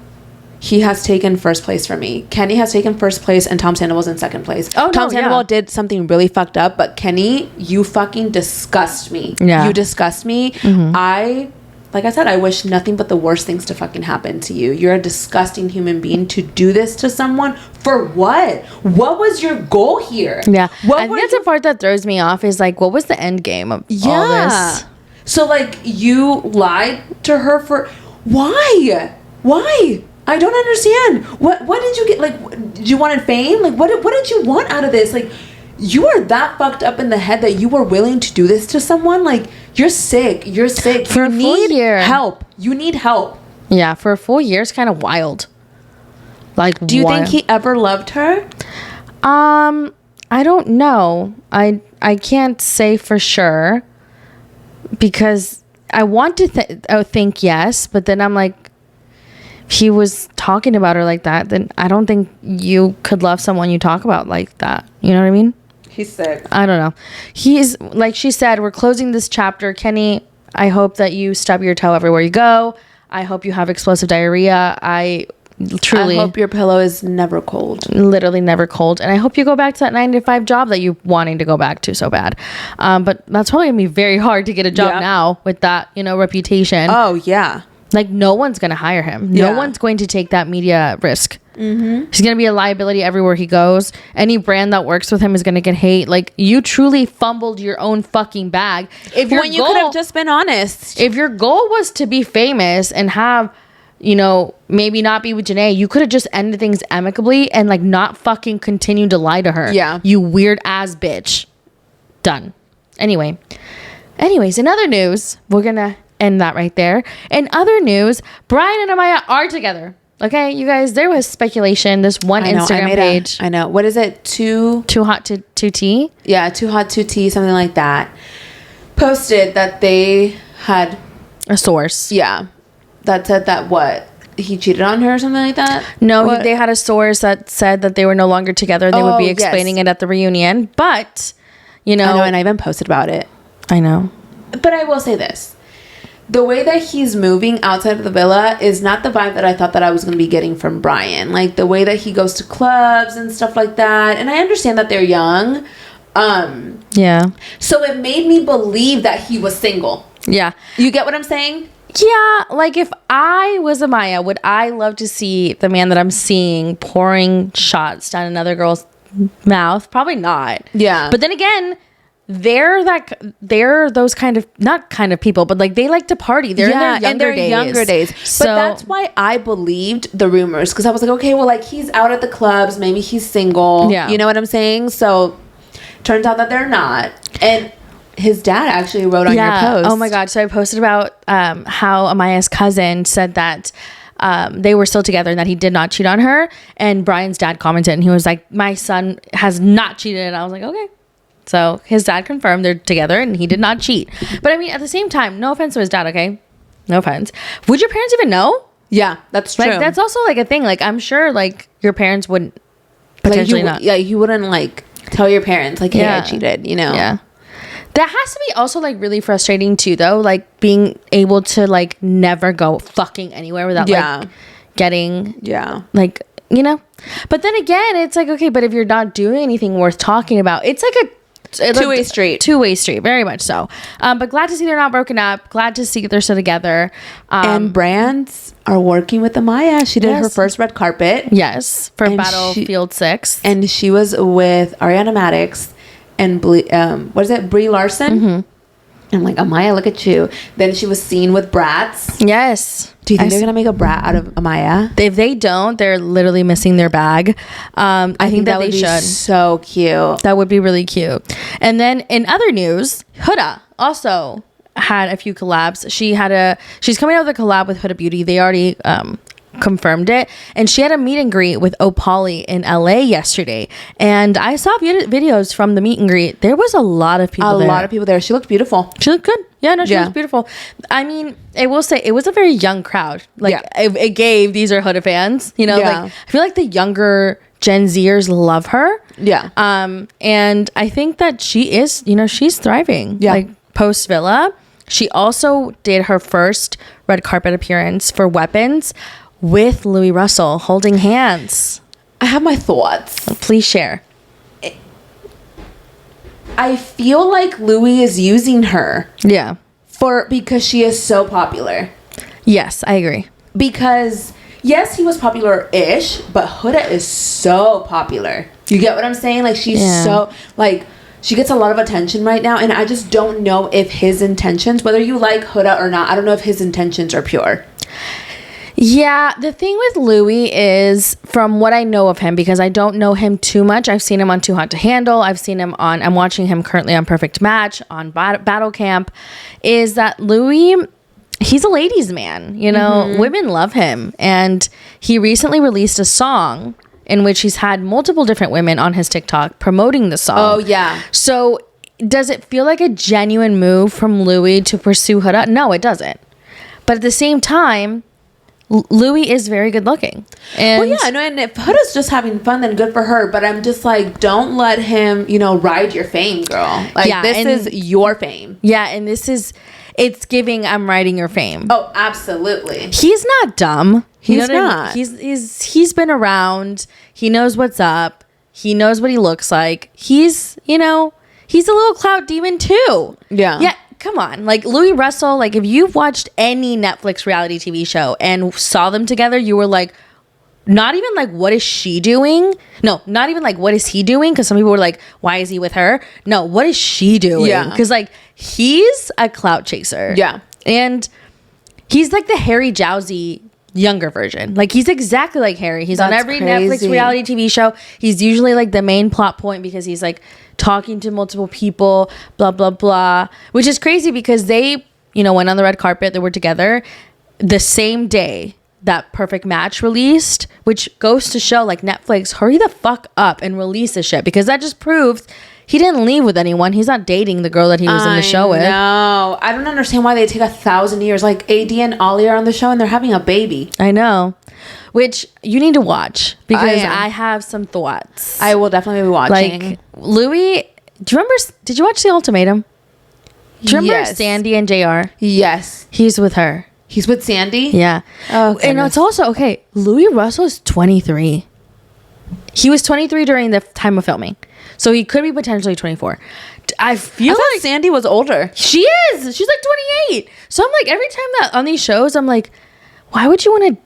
He has taken first place for me. Kenny has taken first place, and Tom Sandoval's in second place. Tom Sandoval did something really fucked up, but Kenny, you fucking disgust me. Yeah. You disgust me. Mm-hmm. Like I said, I wish nothing but the worst things to fucking happen to you. You're a disgusting human being to do this to someone. For what? What was your goal here? Yeah. I think that's the part that throws me off, is like, what was the end game of all this? So, like, you lied to her for... Why? I don't understand. What did you get? Like, did you want fame? Like, what did you want out of this? Like, you are that fucked up in the head that you were willing to do this to someone? Like, you're sick. You're sick. For a full year. Help. You need help. Yeah, for a full year is kind of wild. Like, do you think he ever loved her? I don't know. I can't say for sure, because I want to think yes, but then I'm like, he was talking about her like that, then I don't think you could love someone you talk about like that. You know what I mean? He's sick. I don't know. He's, like she said, we're closing this chapter. Kenny, I hope that you stub your toe everywhere you go. I hope you have explosive diarrhea. truly. I hope your pillow is never cold. Literally never cold. And I hope you go back to that 9 to 5 job that you're wanting to go back to so bad. But that's probably going to be very hard to get a job now with that, reputation. Oh, yeah. Like, no one's going to hire him. No one's going to take that media risk. Mm-hmm. He's going to be a liability everywhere he goes. Any brand that works with him is going to get hate. Like, you truly fumbled your own fucking bag. When you could have just been honest. If your goal was to be famous and have, maybe not be with JaNa, you could have just ended things amicably and, like, not fucking continue to lie to her. Yeah. You weird ass bitch. Done. Anyways, in other news, we're going to end that right there. In other news, Brian and Amaya are together. Okay, you guys, there was speculation. This one Instagram page. I know. What is it? Too hot to tea? Yeah, too hot to tea, something like that. Posted that they had a source. Yeah. That said that he cheated on her or something like that? No, they had a source that said that they were no longer together. They would be explaining it at the reunion. But, I know, and I even posted about it. I know. But I will say this. The way that he's moving outside of the villa is not the vibe that I thought that I was going to be getting from Brian. Like, the way that he goes to clubs and stuff like that. And I understand that they're young. Yeah. So it made me believe that he was single. Yeah. You get what I'm saying? Yeah. Like, if I was Amaya, would I love to see the man that I'm seeing pouring shots down another girl's mouth? Probably not. Yeah. But then again, they're those kind of people, but like they like to party. They're in their younger days. So, but that's why I believed the rumors, because I was like, okay, well, like, he's out at the clubs, maybe he's single. Yeah. You know what I'm saying? So turns out that they're not. And his dad actually wrote on your post. Oh my god. So I posted about how Amaya's cousin said that they were still together and that he did not cheat on her, and Brian's dad commented and he was like, my son has not cheated. And I was like, okay. So his dad confirmed they're together and he did not cheat. But I mean, at the same time, no offense to his dad, okay? No offense. Would your parents even know? Yeah, that's true. Like, that's also like a thing. Like, I'm sure like your parents wouldn't potentially not. Yeah, you wouldn't like tell your parents like, hey, I cheated, Yeah. That has to be also like really frustrating too, though. Like, being able to like never go fucking anywhere without like getting like, But then again, it's like, okay, but if you're not doing anything worth talking about, it's like a two-way street, very much so. But glad to see they're not broken up. Glad to see they're still together. And brands are working with Amaya. She did her first red carpet. Yes, for Battlefield 6. And she was with Ariana Madix and Brie Larson. Mm-hmm. I'm like, Amaya, look at you. Then she was seen with Bratz. Yes. Do you think they're going to make a brat out of Amaya? If they don't, they're literally missing their bag. I think that they should. So cute. That would be really cute. And then in other news, Huda also had a few collabs. She's coming out with a collab with Huda Beauty. They already confirmed it, and she had a meet and greet with Opali in LA yesterday, and I saw videos from the meet and greet. There was a lot of people there. She looked beautiful. She looked good. She looked beautiful. I mean, I will say it was a very young crowd. Like, it gave, these are Huda fans, like, I feel like the younger Gen Zers love her. And I think that she is, she's thriving. Like, post Villa. She also did her first red carpet appearance for Weapons with Louis Russell, holding hands. I have my thoughts. Please share. I feel like Louis is using her. Yeah. Because she is so popular. Yes, I agree. Because, yes, he was popular-ish, but Huda is so popular. You get what I'm saying? Like, she's so, like, she gets a lot of attention right now, and I just don't know if his intentions, whether you like Huda or not, I don't know if his intentions are pure. Yeah, the thing with Louis is, from what I know of him, because I don't know him too much, I've seen him on Too Hot to Handle, I'm watching him currently on Perfect Match, on Battle Camp, is that Louis, he's a ladies' man, women love him, and he recently released a song in which he's had multiple different women on his TikTok promoting the song. Oh, yeah. So, does it feel like a genuine move from Louis to pursue Huda? No, it doesn't. But at the same time, Louis is very good looking. And and if Huda's just having fun, then good for her. But I'm just like, don't let him, ride your fame, girl. Like, this is your fame. Yeah, and this is, it's giving I'm riding your fame. Oh, absolutely. He's not dumb. He's not. He's been around. He knows what's up. He knows what he looks like. He's a little clout demon too. Yeah. Yeah. Come on. Like Louis Russell, like if you've watched any Netflix reality TV show and saw them together, you were like, not even like, what is she doing? No, not even like, what is he doing? Because some people were like, why is he with her? No, what is she doing? Yeah. Because like, he's a clout chaser. Yeah. And he's like the Harry Jowsey younger version. Like he's exactly like Harry. He's on every Netflix reality TV show. He's usually like the main plot point because he's like talking to multiple people, blah, blah, blah. Which is crazy because they, went on the red carpet. They were together the same day that Perfect Match released, which goes to show like Netflix, hurry the fuck up and release this shit, because that just proves he didn't leave with anyone. He's not dating the girl that he was in the show with. No, I don't understand why they take 1,000 years. Like AD and Ollie are on the show and they're having a baby. I know, which you need to watch because I have some thoughts. I will definitely be watching. Like Louis, do you remember? Did you watch The Ultimatum? Do you remember Sandy and JR? Yes, he's with her. He's with Sandy? Yeah. Oh, and it's also, okay, Louis Russell is 23. He was 23 during the time of filming. So he could be potentially 24. I feel like Sandy was older. She is. She's like 28. So I'm like, every time that on these shows, I'm like, why would you want to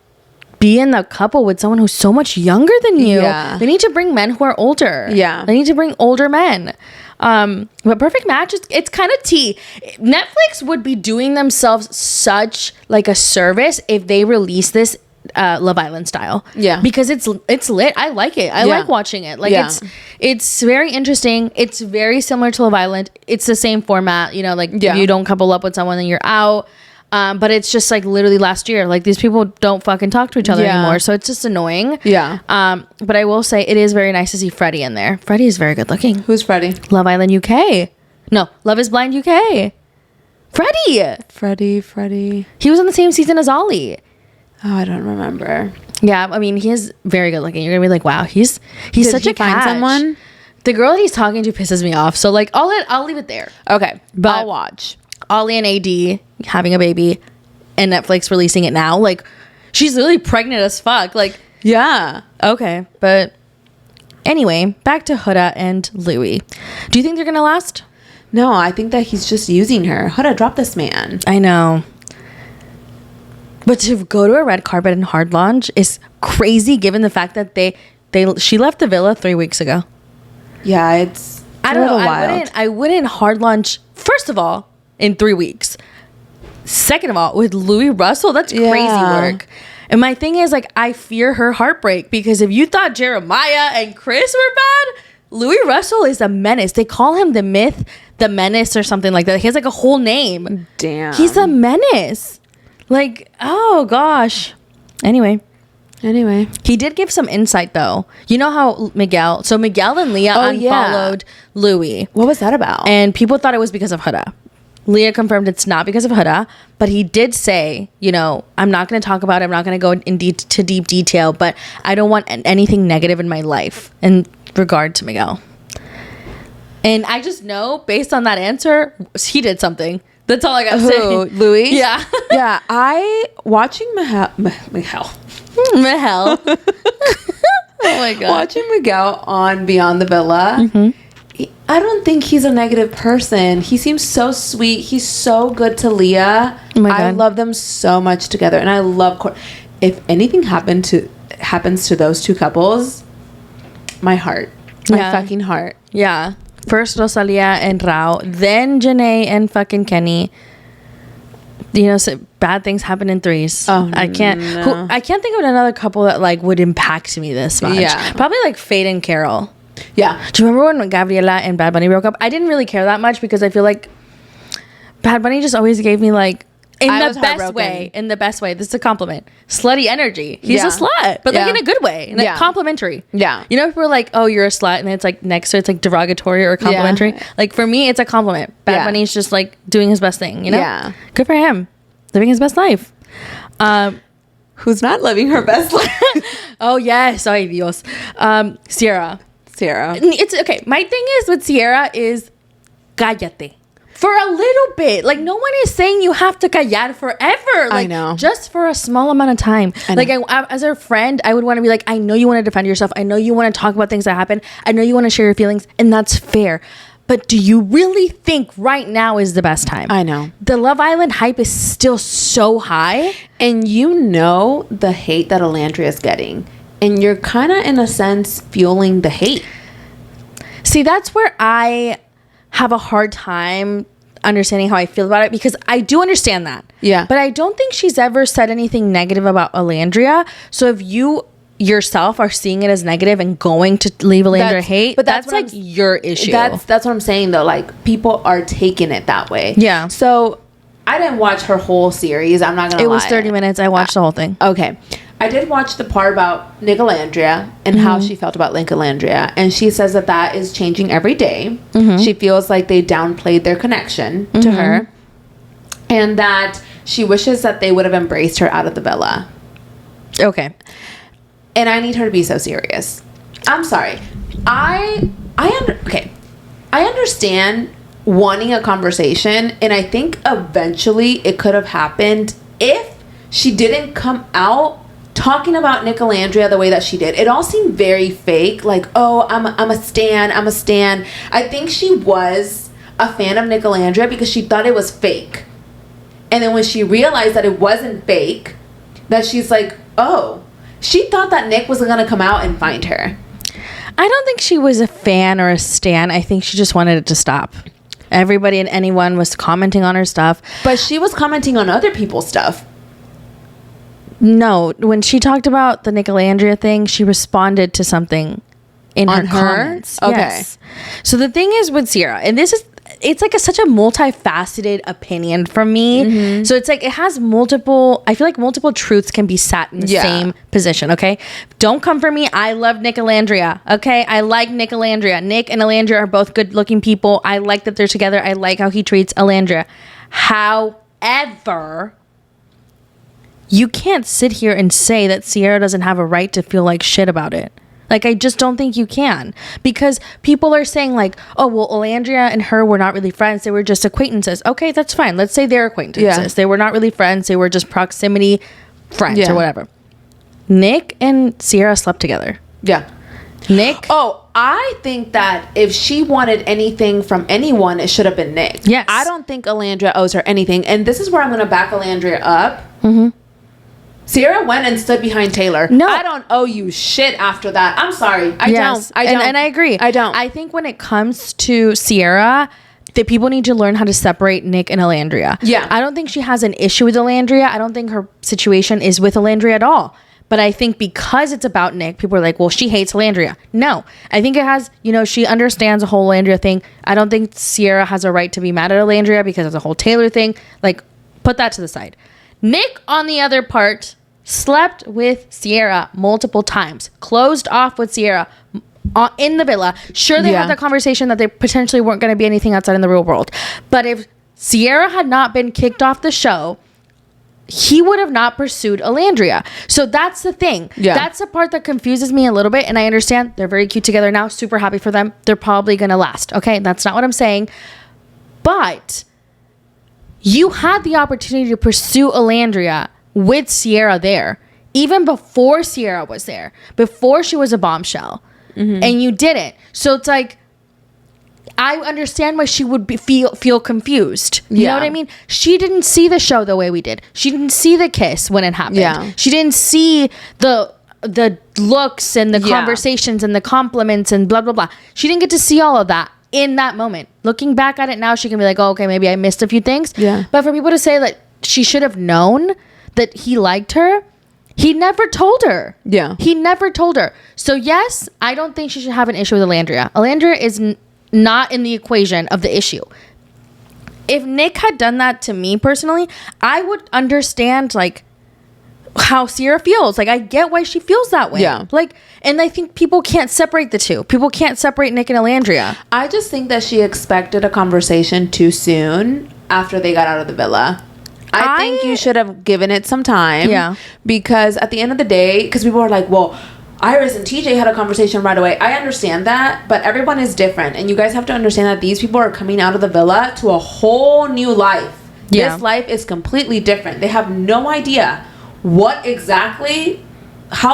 be in the couple with someone who's so much younger than you? Yeah. They need to bring men who are older. Yeah. They need to bring older men. But Perfect Match it's kind of tea. Netflix would be doing themselves such like a service if they release this Love Island style. Yeah. Because it's lit. I like it. I like watching it. Like it's very interesting. It's very similar to Love Island. It's the same format, if you don't couple up with someone then you're out. But it's just like literally last year, like these people don't fucking talk to each other anymore. So it's just annoying. Yeah. But I will say it is very nice to see Freddie in there. Freddie is very good looking. Who's Freddie? Love Island UK. No, Love is Blind UK. Freddie. He was on the same season as Ollie. Oh, I don't remember. Yeah, I mean, he is very good looking. You're gonna be like, wow, he's such a catch. Someone? The girl that he's talking to pisses me off. So like, I'll leave it there. Okay, but I'll watch. Ollie and AD having a baby and Netflix releasing it now. Like, she's literally pregnant as fuck. Like, yeah. Okay, but anyway, back to Huda and Louis. Do you think they're gonna last? No, I think that he's just using her. Huda, drop this man. I know. But to go to a red carpet and hard launch is crazy given the fact that she left the villa 3 weeks ago. Yeah, it's I don't know. I wouldn't hard launch, first of all, in 3 weeks. Second of all, with Louis Russell, that's crazy work. And my thing is, like, I fear her heartbreak because if you thought Jeremiah and Chris were bad, Louis Russell is a menace. They call him the myth, the menace or something like that. He has like a whole name. Damn. He's a menace. Like, oh gosh. Anyway, he did give some insight though. You know how Miguel and Leah unfollowed Louis. What was that about? And people thought it was because of Huda. Leah confirmed it's not because of Huda, but he did say, I'm not going to talk about it. I'm not going to go into deep detail, but I don't want anything negative in my life in regard to Miguel. And I just know based on that answer, he did something. That's all I got to say. Louis? Yeah. Yeah, watching Miguel. Oh my God. Watching Miguel on Beyond the Villa, I don't think he's a negative person. He seems so sweet. He's so good to Leah. Oh my God. I love them so much together. And I love... If anything happens to those two couples, my fucking heart. Yeah. First Rosalia and Rao, then Janae and fucking Kenny. So bad things happen in threes. Oh, I can't think of another couple that like would impact me this much. Yeah. Probably like Fade and Carol. Yeah. Do you remember when Gabriela and Bad Bunny broke up? I didn't really care that much because I feel like Bad Bunny just always gave me like in the best way. This is a compliment. Slutty energy. He's a slut, but like in a good way, like complimentary. Yeah. People are like, "Oh, you're a slut," and it's like next to it's like derogatory or complimentary. Yeah. Like for me, it's a compliment. Bad Bunny's just like doing his best thing. Yeah. Good for him, living his best life. Who's not living her best life? Oh yes, ay Dios. Sierra. It's okay. My thing is with Sierra is cállate. for a little bit. Like, no one is saying you have to callar forever. Like, I know. Just for a small amount of time. Like, as a friend, I would want to be like, I know you want to defend yourself. I know you want to talk about things that happen. I know you want to share your feelings, and that's fair. But do you really think right now is the best time? I know. The Love Island hype is still so high. And you know the hate that Alandria is getting. And you're kind of, in a sense, fueling the hate. See, that's where I have a hard time understanding how I feel about it, because I do understand that. Yeah. But I don't think she's ever said anything negative about Alandria. So if you yourself are seeing it as negative and going to leave Alandria hate, but that's like your issue. That's what I'm saying, though. Like, people are taking it that way. Yeah. So I didn't watch her whole series. I'm not gonna lie. It was 30 minutes. I watched the whole thing. Okay. I did watch the part about Nick Alandria and how she felt about Nick Alandria, and she says that is changing every day. She feels like they downplayed their connection to her, and that she wishes that they would have embraced her out of the villa. Okay. And I need her to be so serious. I'm sorry. I understand wanting a conversation, and I think eventually it could have happened if she didn't come out talking about Nick Alandria the way that she did. It all seemed very fake. Like, oh, I'm a stan. I think she was a fan of Nick Alandria because she thought it was fake. And then when she realized that it wasn't fake, that she's like, oh, she thought that Nick was going to come out and find her. I don't think she was a fan or a stan. I think she just wanted it to stop. Everybody and anyone was commenting on her stuff. But she was commenting on other people's stuff. No, when she talked about the Nick Alandria thing, she responded to something in her comments. Okay. Yes. So the thing is with Sierra, and it's like such a multifaceted opinion from me. So it's like it has I feel like multiple truths can be sat in the same position. Okay, don't come for me. I love Nick Alandria. Okay, I like Nick Alandria. Nick and Alandria are both good looking people. I like that they're together. I like how he treats Alandria. However, you can't sit here and say that Sierra doesn't have a right to feel like shit about it. Like, I just don't think you can, because people are saying like, oh, well, Alandria and her were not really friends. They were just acquaintances. Okay, that's fine. Let's say they're acquaintances. Yeah. They were not really friends. They were just proximity friends or whatever. Nick and Sierra slept together. Yeah. Nick. Oh, I think that if she wanted anything from anyone, it should have been Nick. Yes. I don't think Alandria owes her anything. And this is where I'm going to back Alandria up. Sierra went and stood behind Taylor. No. I don't owe you shit after that. I'm sorry. I don't. And I agree. I don't. I think when it comes to Sierra, that people need to learn how to separate Nick and Alandria. Yeah. I don't think she has an issue with Alandria. I don't think her situation is with Alandria at all. But I think because it's about Nick, people are like, well, she hates Alandria. No. I think it has, she understands the whole Alandria thing. I don't think Sierra has a right to be mad at Alandria because of the whole Taylor thing. Like, put that to the side. Nick, on the other part, slept with Sierra multiple times, closed off with Sierra in the villa. Sure, they had the conversation that they potentially weren't going to be anything outside in the real world. But if Sierra had not been kicked off the show, he would have not pursued Alandria. So that's the thing. Yeah. That's the part that confuses me a little bit. And I understand they're very cute together now. Super happy for them. They're probably going to last. Okay, that's not what I'm saying. But you had the opportunity to pursue Alandria with Sierra there, even before Sierra was there, before she was a bombshell, and you didn't. So it's like, I understand why she would feel confused. You know what I mean? She didn't see the show the way we did. She didn't see the kiss when it happened. Yeah. She didn't see the looks and the conversations and the compliments and blah, blah, blah. She didn't get to see all of that in that moment. Looking back at it now, she can be like, oh, okay, maybe I missed a few things. Yeah. But for people to say that she should have known that he liked her, he never told her. Yeah. He never told her. So yes, I don't think she should have an issue with Alandria. Alandria is not in the equation of the issue. If Nick had done that to me personally, I would understand like how Sierra feels. Like, I get why she feels that way. Yeah. Like, and I think people can't separate the two. People can't separate Nick and Alandria. I just think that she expected a conversation too soon after they got out of the villa. I think you should have given it some time. Yeah. Because at the end of the day, because people are like, well, Iris and TJ had a conversation right away. I understand that, but everyone is different. And you guys have to understand that these people are coming out of the villa to a whole new life. Yeah. This life is completely different. They have no idea how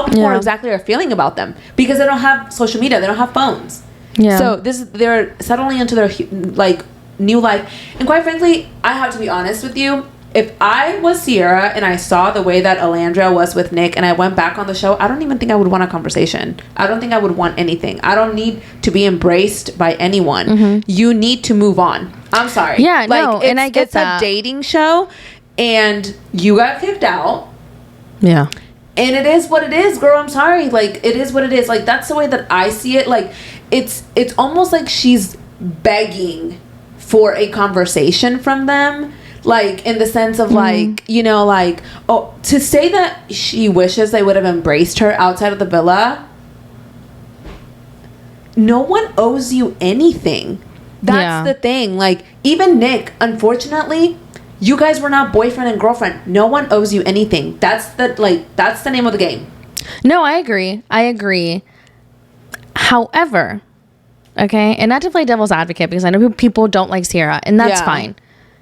people exactly are feeling about them, because they don't have social media. They don't have phones. Yeah. So they're settling into their like new life. And quite frankly, I have to be honest with you. If I was Sierra and I saw the way that Alandria was with Nick and I went back on the show, I don't even think I would want a conversation. I don't think I would want anything. I don't need to be embraced by anyone. Mm-hmm. You need to move on. I'm sorry. Yeah, no, and I get that. It's a dating show and you got kicked out. Yeah. And it is what it is, girl. I'm sorry. Like, it is what it is. Like, that's the way that I see it. Like, it's almost like she's begging for a conversation from them. Like, in the sense of, like, you know, like, oh, to say that she wishes they would have embraced her outside of the villa, no one owes you anything. That's the thing. Like, even Nick, unfortunately, you guys were not boyfriend and girlfriend. No one owes you anything. That's the name of the game. No, I agree. However, okay, and not to play devil's advocate, because I know people don't like Sierra, and that's fine.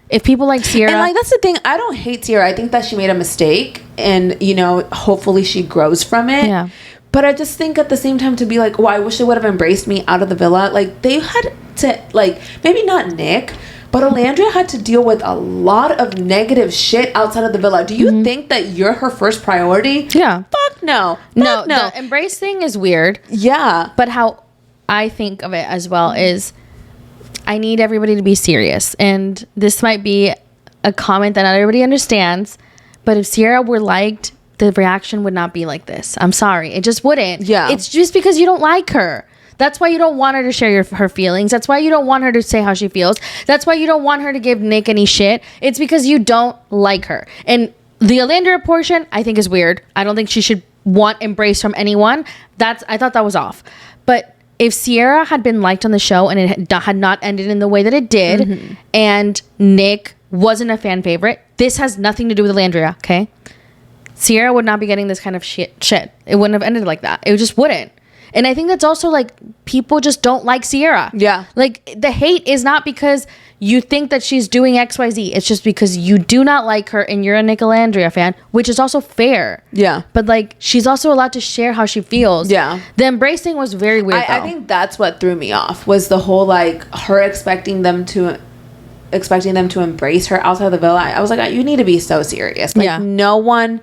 If people like Sierra... And, like, that's the thing. I don't hate Sierra. I think that she made a mistake. And, you know, hopefully she grows from it. Yeah. But I just think at the same time to be like, oh, I wish they would have embraced me out of the villa. Like, they had to, like, maybe not Nick, but Alandria had to deal with a lot of negative shit outside of the villa. Do you think that you're her first priority? Yeah. Fuck no. No. The embrace thing is weird. Yeah. But how I think of it as well is... I need everybody to be serious. And this might be a comment that not everybody understands, but if Sierra were liked, the reaction would not be like this. I'm sorry. It just wouldn't. Yeah. It's just because you don't like her. That's why you don't want her to share her feelings. That's why you don't want her to say how she feels. That's why you don't want her to give Nick any shit. It's because you don't like her. And the Alandria portion, I think, is weird. I don't think she should want embrace from anyone. I thought that was off. But... if Sierra had been liked on the show and it had not ended in the way that it did, and Nick wasn't a fan favorite, this has nothing to do with Alandria, okay? Sierra would not be getting this kind of shit. It wouldn't have ended like that. It just wouldn't. And I think that's also, like, people just don't like Sierra. Yeah. Like, the hate is not because you think that she's doing XYZ. It's just because you do not like her and you're a Nick Alandria fan, which is also fair. Yeah. But, like, she's also allowed to share how she feels. Yeah. The embracing was very weird, I think that's what threw me off, was the whole, like, her expecting them to embrace her outside of the villa. I was like, you need to be so serious. Like, no one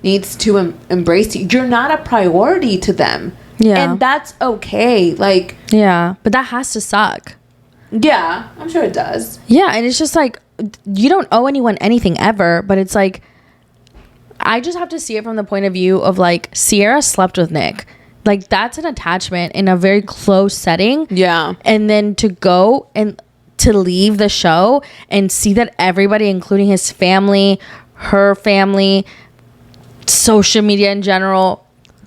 needs to embrace you. You're not a priority to them. Yeah. And that's okay. Like... yeah. But that has to suck. Yeah. I'm sure it does. Yeah. And it's just like, you don't owe anyone anything ever. But it's like, I just have to see it from the point of view of, like, Sierra slept with Nick. Like, that's an attachment in a very close setting. Yeah. And then to go and to leave the show and see that everybody, including his family, her family, social media in general,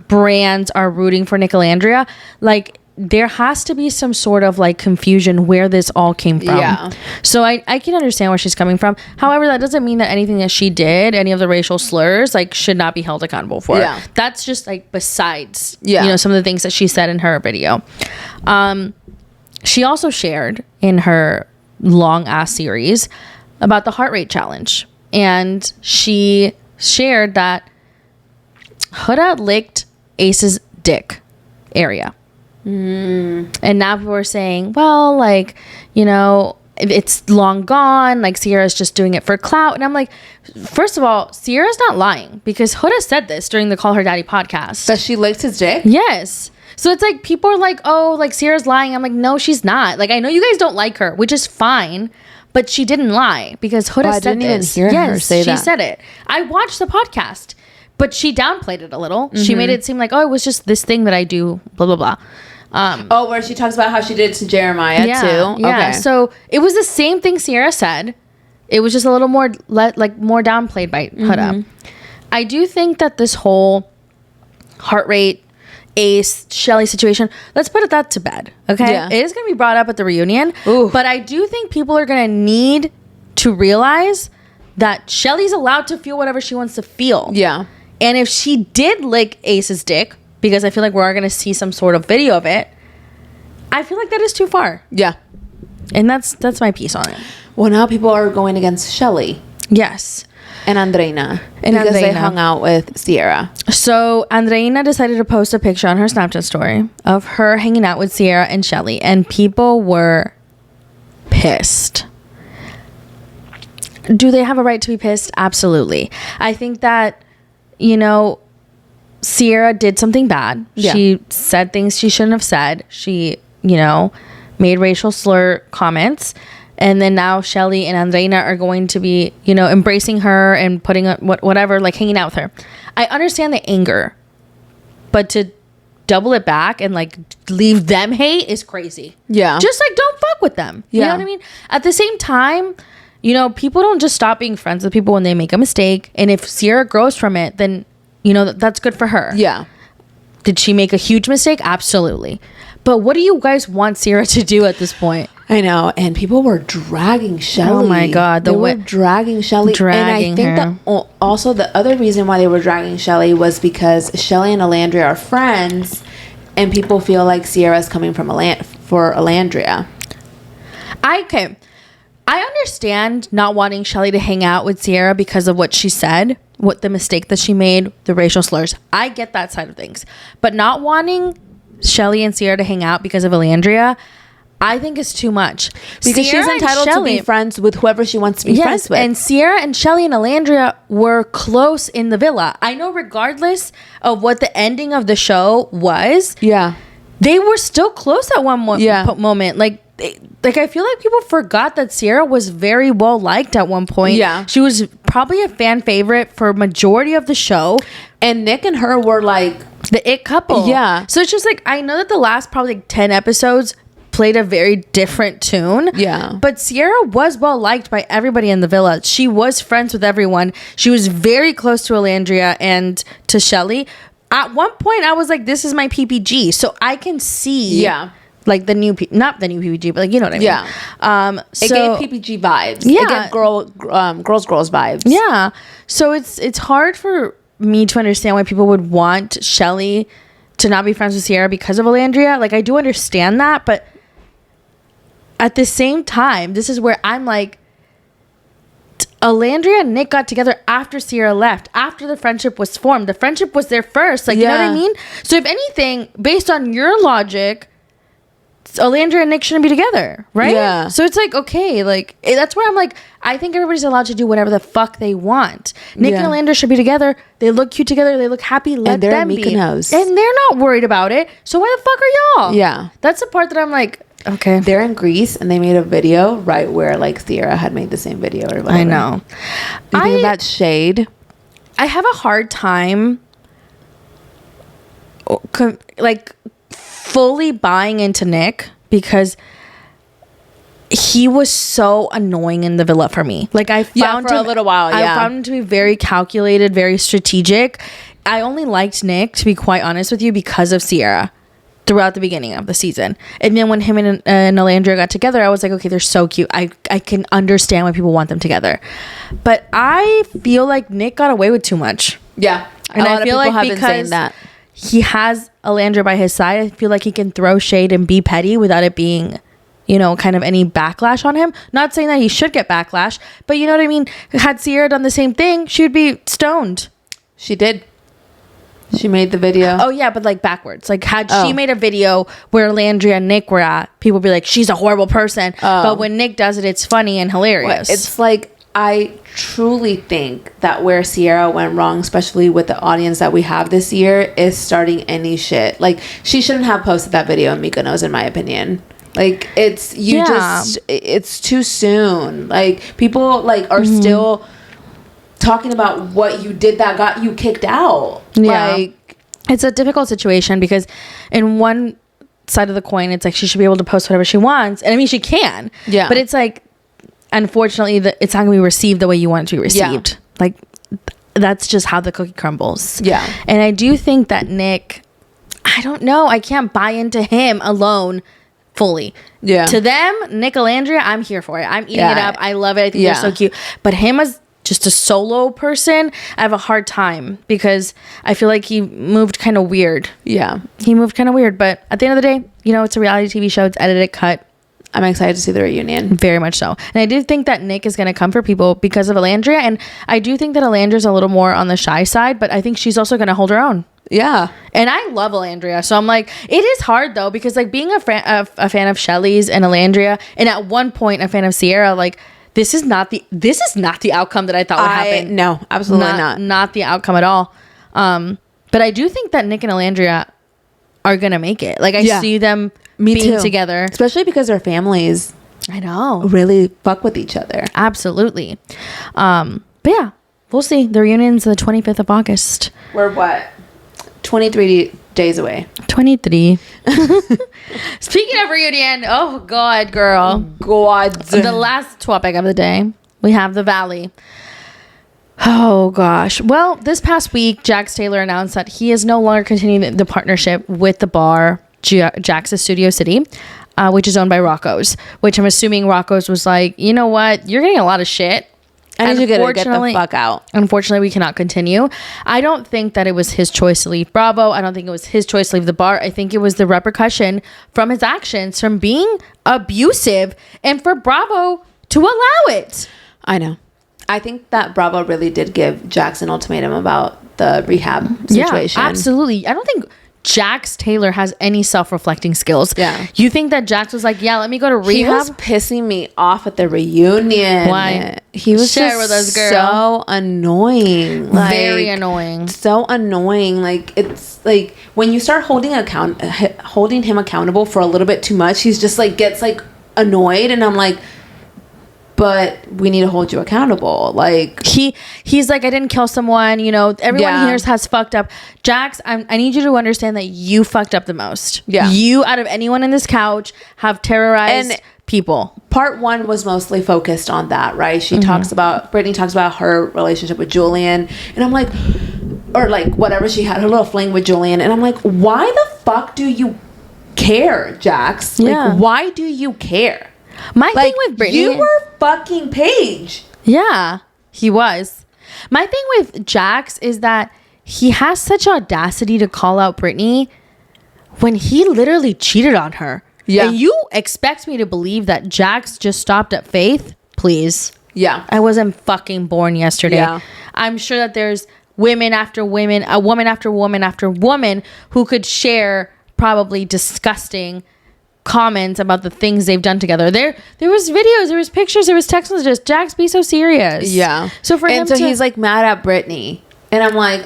brands are rooting for Nick Alandria, like, there has to be some sort of, like, confusion where this all came from. Yeah. So I can understand where she's coming from. However, that doesn't mean that anything that she did, any of the racial slurs, like, should not be held accountable for. Yeah. That's just, like, besides, you know, some of the things that she said in her video. She also shared in her long ass series about the heart rate challenge. And she shared that Huda licked Ace's dick area. And now people are saying, well, like, you know, it's long gone, like, Sierra's just doing it for clout. And I'm like, first of all, Sierra's not lying, because Huda said this during the Call Her Daddy podcast. That she licked his dick? Yes. So it's like, people are like, oh, like, Sierra's lying. I'm like, no, she's not. Like, I know you guys don't like her, which is fine, but she didn't lie, because Huda said this. I didn't even hear her say that. She said it. I watched the podcast, but she downplayed it a little. She made it seem like, oh, it was just this thing that I do, blah, blah, blah. Where she talks about how she did it to Jeremiah too. Yeah. Okay. So it was the same thing Sierra said. It was just a little more more downplayed by Huda. I do think that this whole heart rate, Ace, Shelly situation, let's put that to bed. Okay. Yeah. It is going to be brought up at the reunion. Ooh. But I do think people are going to need to realize that Shelly's allowed to feel whatever she wants to feel. Yeah. And if she did lick Ace's dick, because I feel like we are going to see some sort of video of it. I feel like that is too far. Yeah. And that's my piece on it. Well, now people are going against Shelly. Yes. And Andreina. Because they hung out with Sierra. So Andreina decided to post a picture on her Snapchat story of her hanging out with Sierra and Shelly. And people were pissed. Do they have a right to be pissed? Absolutely. I think that, you know, Sierra did something bad. Yeah. She said things she shouldn't have said. She, you know, made racial slur comments. And then now Shelly and Andreina are going to be, you know, embracing her and putting whatever, like hanging out with her. I understand the anger, but to double it back and like leave them hate is crazy. Yeah. Just like don't fuck with them. Yeah. You know what I mean? At the same time, you know, people don't just stop being friends with people when they make a mistake. And if Sierra grows from it, then, you know, that's good for her. Yeah. Did she make a huge mistake? Absolutely. But what do you guys want Sierra to do at this point? I know, and people were dragging Shelly. Oh my God, they were dragging Shelly. And I think that also the other reason why they were dragging Shelly was because Shelly and Alandria are friends, and people feel like Sierra's coming from for Alandria. I understand not wanting Shelly to hang out with Sierra because of what she said, what the mistake that she made, the racial slurs. I get that side of things, but not wanting Shelly and Sierra to hang out because of Alandria, I think is too much. Because Sierra she's entitled to be friends with whoever she wants to be friends with. And Sierra and Shelly and Alandria were close in the villa. I know regardless of what the ending of the show was, they were still close at one moment. Like I feel like people forgot that Sierra was very well liked at one point. Yeah. She was probably a fan favorite for majority of the show. And Nick and her were like the it couple. Yeah. So it's just like, I know that the last probably like 10 episodes played a very different tune. Yeah. But Sierra was well liked by everybody in the villa. She was friends with everyone. She was very close to Alandria and to Shelly. At one point, I was like, this is my PPG. So I can see... Yeah. Like the new, not the new PPG, but like, you know what I mean? Yeah. It gave PPG vibes. Yeah. It gave girls vibes. Yeah. So it's hard for me to understand why people would want Shelly to not be friends with Sierra because of Alandria. Like, I do understand that, but at the same time, this is where I'm like, Alandria and Nick got together after Sierra left, after the friendship was formed. The friendship was there first. Like, you know what I mean? So if anything, based on your logic, Alandria and Nick shouldn't be together, right? Yeah. So it's like, okay, like, that's where I'm like, I think everybody's allowed to do whatever the fuck they want. Nick and Alandria should be together. They look cute together. They look happy. Let them be. And they're not worried about it. So why the fuck are y'all? Yeah. That's the part that I'm like, okay. They're in Greece and they made a video right where like Sierra had made the same video or whatever. I know. You think that's shade? I have a hard time like fully buying into Nick because he was so annoying in the villa for me. Like I found for a little while. I found him to be very calculated, very strategic. I only liked Nick, to be quite honest with you, because of Sierra throughout the beginning of the season. And then when him and Alandria got together, I was like, okay, they're so cute. I can understand why people want them together. But I feel like Nick got away with too much. Yeah. And I feel like because he has Alandria by his side, I feel like he can throw shade and be petty without it being, you know, kind of any backlash on him. Not saying that he should get backlash, but you know what I mean? Had Sierra done the same thing, she would be stoned. She did. She made the video. Oh, yeah, but like backwards. Like, had she made a video where Alandria and Nick were at, people would be like, she's a horrible person. But when Nick does it, it's funny and hilarious. Well, it's like, I truly think that where Sierra went wrong, especially with the audience that we have this year, is starting any shit. Like, she shouldn't have posted that video in Mykonos, in my opinion. Like, it's too soon. Like, people like are still talking about what you did that got you kicked out. Yeah. Like, it's a difficult situation because in one side of the coin, it's like she should be able to post whatever she wants. And I mean, she can. Yeah. But it's like, unfortunately, it's not going to be received the way you want it to be received. Yeah. Like, that's just how the cookie crumbles. Yeah. And I do think that Nick, I don't know, I can't buy into him alone fully. Yeah. To them, Nick Alandria, I'm here for it. I'm eating it up. I love it. I think they're so cute. But him as just a solo person, I have a hard time because I feel like he moved kind of weird. Yeah. He moved kind of weird. But at the end of the day, you know, it's a reality TV show. It's edited, cut. I'm excited to see the reunion. Very much so. And I do think that Nick is going to come for people because of Alandria. And I do think that Alandria's a little more on the shy side, but I think she's also going to hold her own. Yeah. And I love Alandria. So I'm like, it is hard though, because like being a fan of Shelly's and Alandria, and at one point a fan of Sierra, like this is not the outcome that I thought would happen. No, absolutely not. Not the outcome at all. But I do think that Nick and Alandria are going to make it. Like I see them being together. Especially because their families, I know, really fuck with each other. Absolutely. But yeah, we'll see. The reunion's the 25th of August. We're what? 23 days away. 23. Speaking of reunion, oh God, girl. God. The last topic of the day, we have the Valley. Oh gosh. Well, this past week, Jax Taylor announced that he is no longer continuing the partnership with the bar Jax's Studio City, which is owned by Rocco's, which I'm assuming Rocco's was like, you know what? You're getting a lot of shit. I need you to get the fuck out. Unfortunately, we cannot continue. I don't think that it was his choice to leave Bravo. I don't think it was his choice to leave the bar. I think it was the repercussion from his actions, from being abusive, and for Bravo to allow it. I know. I think that Bravo really did give Jax an ultimatum about the rehab situation. Yeah, absolutely. I don't think Jax Taylor has any self-reflecting skills. Yeah. You think that Jax was like, yeah, let me go to rehab? He was pissing me off at the reunion. Why? He was Share with us, girl. So annoying. Like, very annoying. So annoying. Like, it's like when you start holding him accountable for a little bit too much, he's just like gets like annoyed, and I'm like, but we need to hold you accountable. Like he's like, I didn't kill someone, you know, everyone here has fucked up. Jax, I need you to understand that you fucked up the most. Yeah. You, out of anyone in this couch, have terrorized people. Part 1 was mostly focused on that, right? She Brittany talks about her relationship with Julian, and I'm like, or like whatever, she had her little fling with Julian, and I'm like, why the fuck do you care, Jax? Yeah. Like, why do you care? My thing with Brittany, you were fucking Paige. Yeah, he was. My thing with Jax is that he has such audacity to call out Brittany when he literally cheated on her. Yeah. And you expect me to believe that Jax just stopped at Faith? Please. Yeah. I wasn't fucking born yesterday. Yeah. I'm sure that there's women after women, a woman after woman after woman who could share probably disgusting comments about the things they've done together. There was videos, there was pictures, there was text messages. Jax, be so serious. Yeah. So for him he's like mad at Brittany, and I'm like,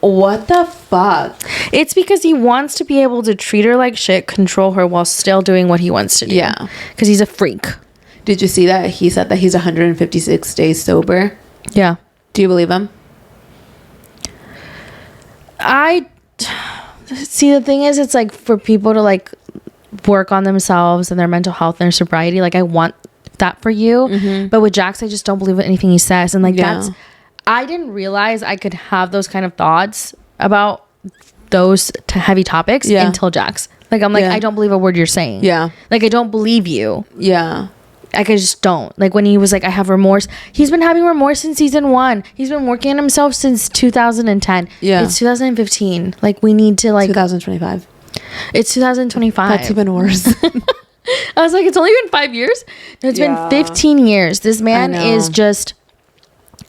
what the fuck? It's because he wants to be able to treat her like shit, control her while still doing what he wants to do. Yeah. Because he's a freak. Did you see that he said that he's 156 days sober? Yeah. Do you believe him? I see, the thing is, it's like for people to like work on themselves and their mental health and their sobriety. Like, I want that for you. But with Jax, I just don't believe anything he says. And like, I didn't realize I could have those kind of thoughts about those heavy topics until Jax. Like, I'm like, I don't believe a word you're saying. Yeah. Like, I don't believe you. Yeah. Like, I just don't. Like, when he was like, I have remorse. He's been having remorse since season 1. He's been working on himself since 2010. Yeah. It's 2015. Like, we need to like... 2025. It's 2025. That's even worse. I was like, it's only been 5 years? No, it's been 15 years. This man is just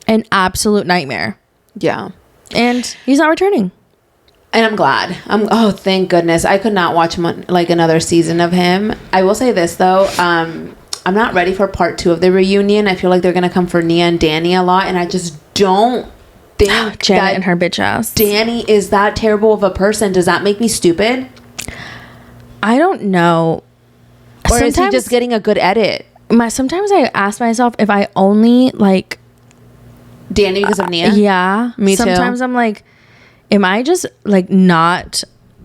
an absolute nightmare. Yeah. And he's not returning. And I'm glad. Oh, thank goodness. I could not watch like another season of him. I will say this, though. I'm not ready for part 2 of the reunion. I feel like they're going to come for Nia and Danny a lot. And I just don't think Janet and her bitch ass. Danny is that terrible of a person. Does that make me stupid? I don't know. Or is he just getting a good edit? Sometimes I ask myself if I only like Danny because of Nia. Yeah, me too. Sometimes I'm like, am I just like not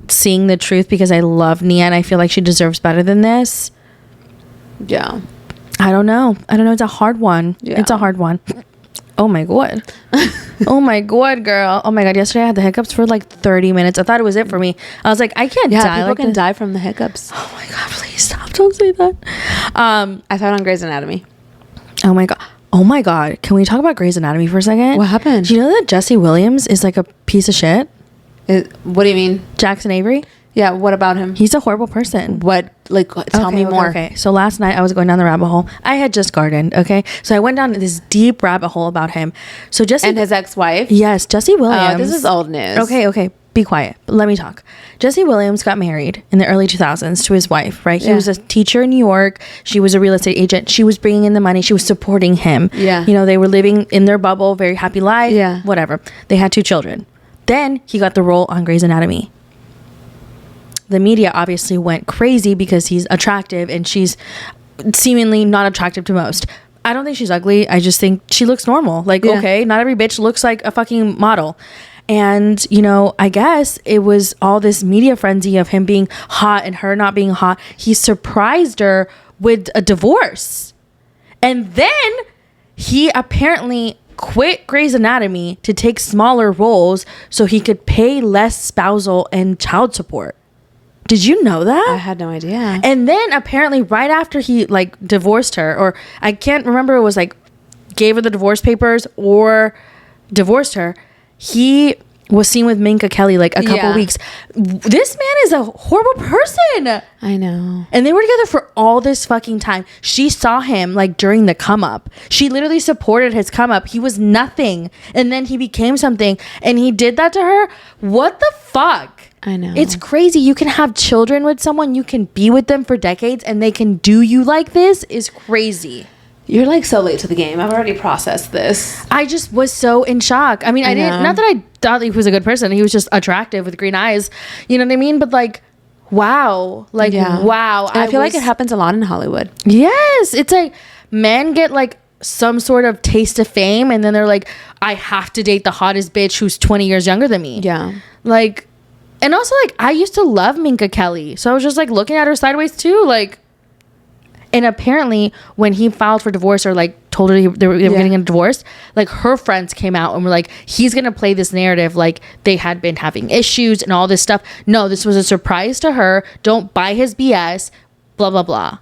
seeing the truth because I love Nia and I feel like she deserves better than this? Yeah. I don't know. It's a hard one. Yeah. It's a hard one. Oh my God. Oh my God, girl. Oh my God. Yesterday I had the hiccups for like 30 minutes. I thought it was it for me. I was like, I can't die. People like can die from the hiccups. Oh my God, please stop. Don't say that. I thought on Grey's Anatomy. Oh my God. Oh my God. Can we talk about Grey's Anatomy for a second? What happened? Do you know that Jesse Williams is like a piece of shit? What do you mean? Jackson Avery? Yeah, what about him? He's a horrible person. What? Like, tell me more. Okay. So last night I was going down the rabbit hole. I had just gardened, okay? So I went down this deep rabbit hole about him. So Jesse... And his ex-wife? Yes, Jesse Williams. Oh, this is old news. Okay. Be quiet. Let me talk. Jesse Williams got married in the early 2000s to his wife, right? He was a teacher in New York. She was a real estate agent. She was bringing in the money. She was supporting him. Yeah. You know, they were living in their bubble, very happy life. Yeah. Whatever. They had 2 children. Then he got the role on Grey's Anatomy. The media obviously went crazy because he's attractive and she's seemingly not attractive to most. I don't think she's ugly. I just think she looks normal. Like, okay, not every bitch looks like a fucking model. And, you know, I guess it was all this media frenzy of him being hot and her not being hot. He surprised her with a divorce. And then he apparently quit Grey's Anatomy to take smaller roles so he could pay less spousal and child support. Did you know that? I had no idea. And then apparently right after he like divorced her, or I can't remember, it was like gave her the divorce papers or divorced her, he was seen with Minka Kelly like a couple weeks. This man is a horrible person. I know. And they were together for all this fucking time. She saw him like during the come up. She literally supported his come up. He was nothing. And then he became something. And he did that to her. What the fuck? I know. It's crazy. You can have children with someone. You can be with them for decades. And they can do you like this is crazy. You're like so late to the game. I've already processed this. I just was so in shock. I mean, I didn't, not that I thought he was a good person. He was just attractive with green eyes. You know what I mean? But like, wow. Like, wow. And I feel like it happens a lot in Hollywood. Yes. It's like men get like some sort of taste of fame. And then they're like, I have to date the hottest bitch who's 20 years younger than me. Yeah. Like, and also like, I used to love Minka Kelly. So I was just like looking at her sideways too. Like, and apparently when he filed for divorce or like told her they were getting a divorce, like her friends came out and were like, he's going to play this narrative like they had been having issues and all this stuff. No, this was a surprise to her. Don't buy his BS, blah, blah, blah.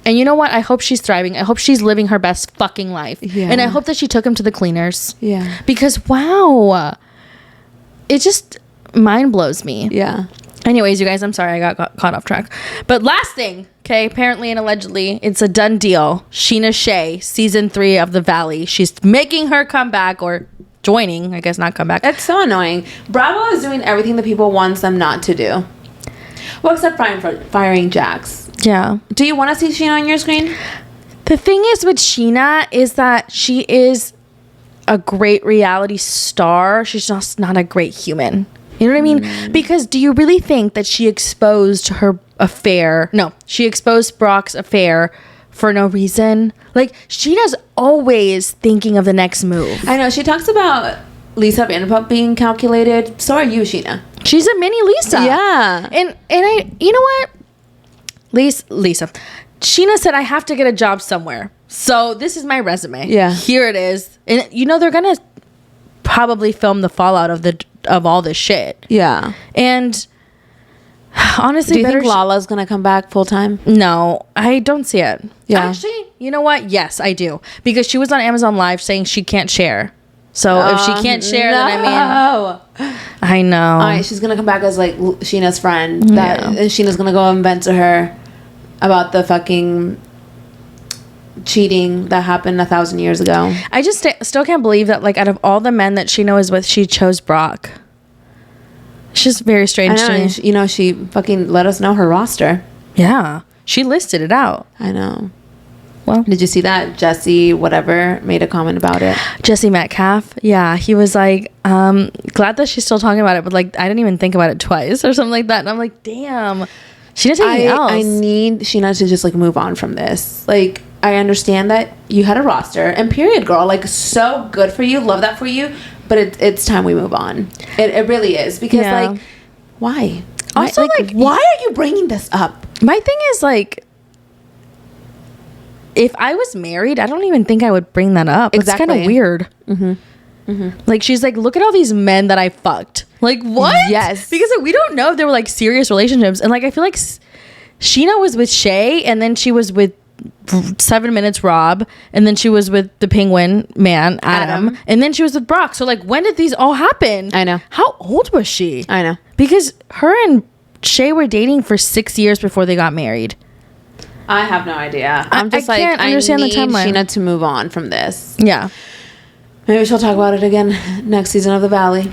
And you know what? I hope she's thriving. I hope she's living her best fucking life. Yeah. And I hope that she took him to the cleaners. Yeah. Because wow, it just mind blows me. Yeah. Anyways, you guys, I'm sorry I got caught off track. But last thing, okay, apparently and allegedly, it's a done deal. Sheena Shea, season 3 of The Valley. She's making her comeback or joining, I guess not comeback. It's so annoying. Bravo is doing everything that people want them not to do. Well, except firing Jax. Yeah. Do you want to see Sheena on your screen? The thing is with Sheena is that she is a great reality star. She's just not a great human. You know what I mean? Because do you really think that she exposed her affair? No, she exposed Brock's affair for no reason. Like, Sheena's always thinking of the next move. I know. She talks about Lisa Vanderpump being calculated. So are you, Sheena. She's a mini Lisa. Yeah. And I, you know what? Lisa. Sheena said, I have to get a job somewhere. So this is my resume. Yeah. Here it is. And you know, they're going to probably film the fallout of all this shit. Yeah. And honestly, do you think Lala's gonna come back full time? No, I don't see it. Yeah. Actually, you know what? Yes, I do. Because she was on Amazon Live saying she can't share. So if she can't share, then I know. All right, she's gonna come back as like Sheena's friend. And Sheena's gonna go and vent to her about the fucking cheating that happened 1,000 years ago. I just still can't believe that, like, out of all the men that Sheena was with, she chose Brock. It's just very strange to me. You know, she fucking let us know her roster. Yeah. She listed it out. I know. Well, did you see that? Jesse, whatever, made a comment about it. Jesse Metcalf. Yeah. He was like, glad that she's still talking about it, but like, I didn't even think about it twice or something like that. And I'm like, damn. She didn't say anything else. I need Sheena to just like move on from this. Like, I understand that you had a roster and period, girl. Like, so good for you. Love that for you. But it's time we move on. It really is. Because like, why? Also, like, why are you bringing this up? My thing is like, if I was married, I don't even think I would bring that up. Exactly. It's kind of weird. Mm-hmm. Mm-hmm. Like, she's like, look at all these men that I fucked. Like, what? Yes. Because like, we don't know if they were like serious relationships. And like, I feel like Sheena was with Shay and then she was with 7 minutes Rob, and then she was with the penguin man Adam, and then she was with Brock. So like, when did these all happen? I know. How old was she? I know, because her and Shay were dating for 6 years before they got married. I have no idea. I'm just I can't understand I need the timeline. Sheena to move on from this. Yeah, maybe she'll talk about it again next season of The Valley.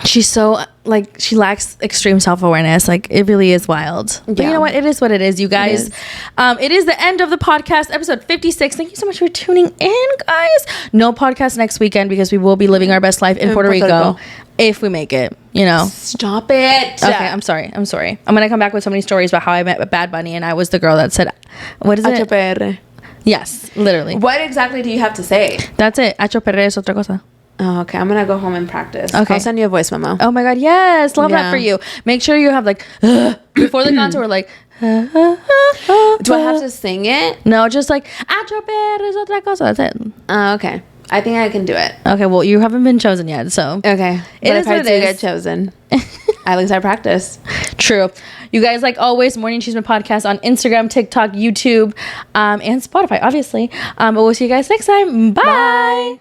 she's so like, she lacks extreme self-awareness. Like, it really is wild. But you know what, it is what it is, you guys. It is the end of the podcast, episode 56. Thank you so much for tuning in, guys. No podcast next weekend because we will be living our best life in Puerto Rico if we make it, you know. Stop it. Okay, I'm sorry. I'm gonna come back with so many stories about how I met Bad Bunny and I was the girl that said, what is it? HPR. Yes, literally. What exactly do you have to say? That's it. HPR es otra cosa. Oh, okay. I'm gonna go home and practice. Okay. I'll send you a voice memo. Oh my god, yes, love that for you. Make sure you have like before the concert, we're like. Do I have to sing it? No, just like HPR es otra cosa. That's it. Oh, okay. I think I can do it. Okay, well, you haven't been chosen yet, so okay. But if I do get chosen, at least I practice. True. You guys, like always, Morning Chisme podcast on Instagram, TikTok, YouTube, and Spotify, obviously. But we'll see you guys next time. Bye.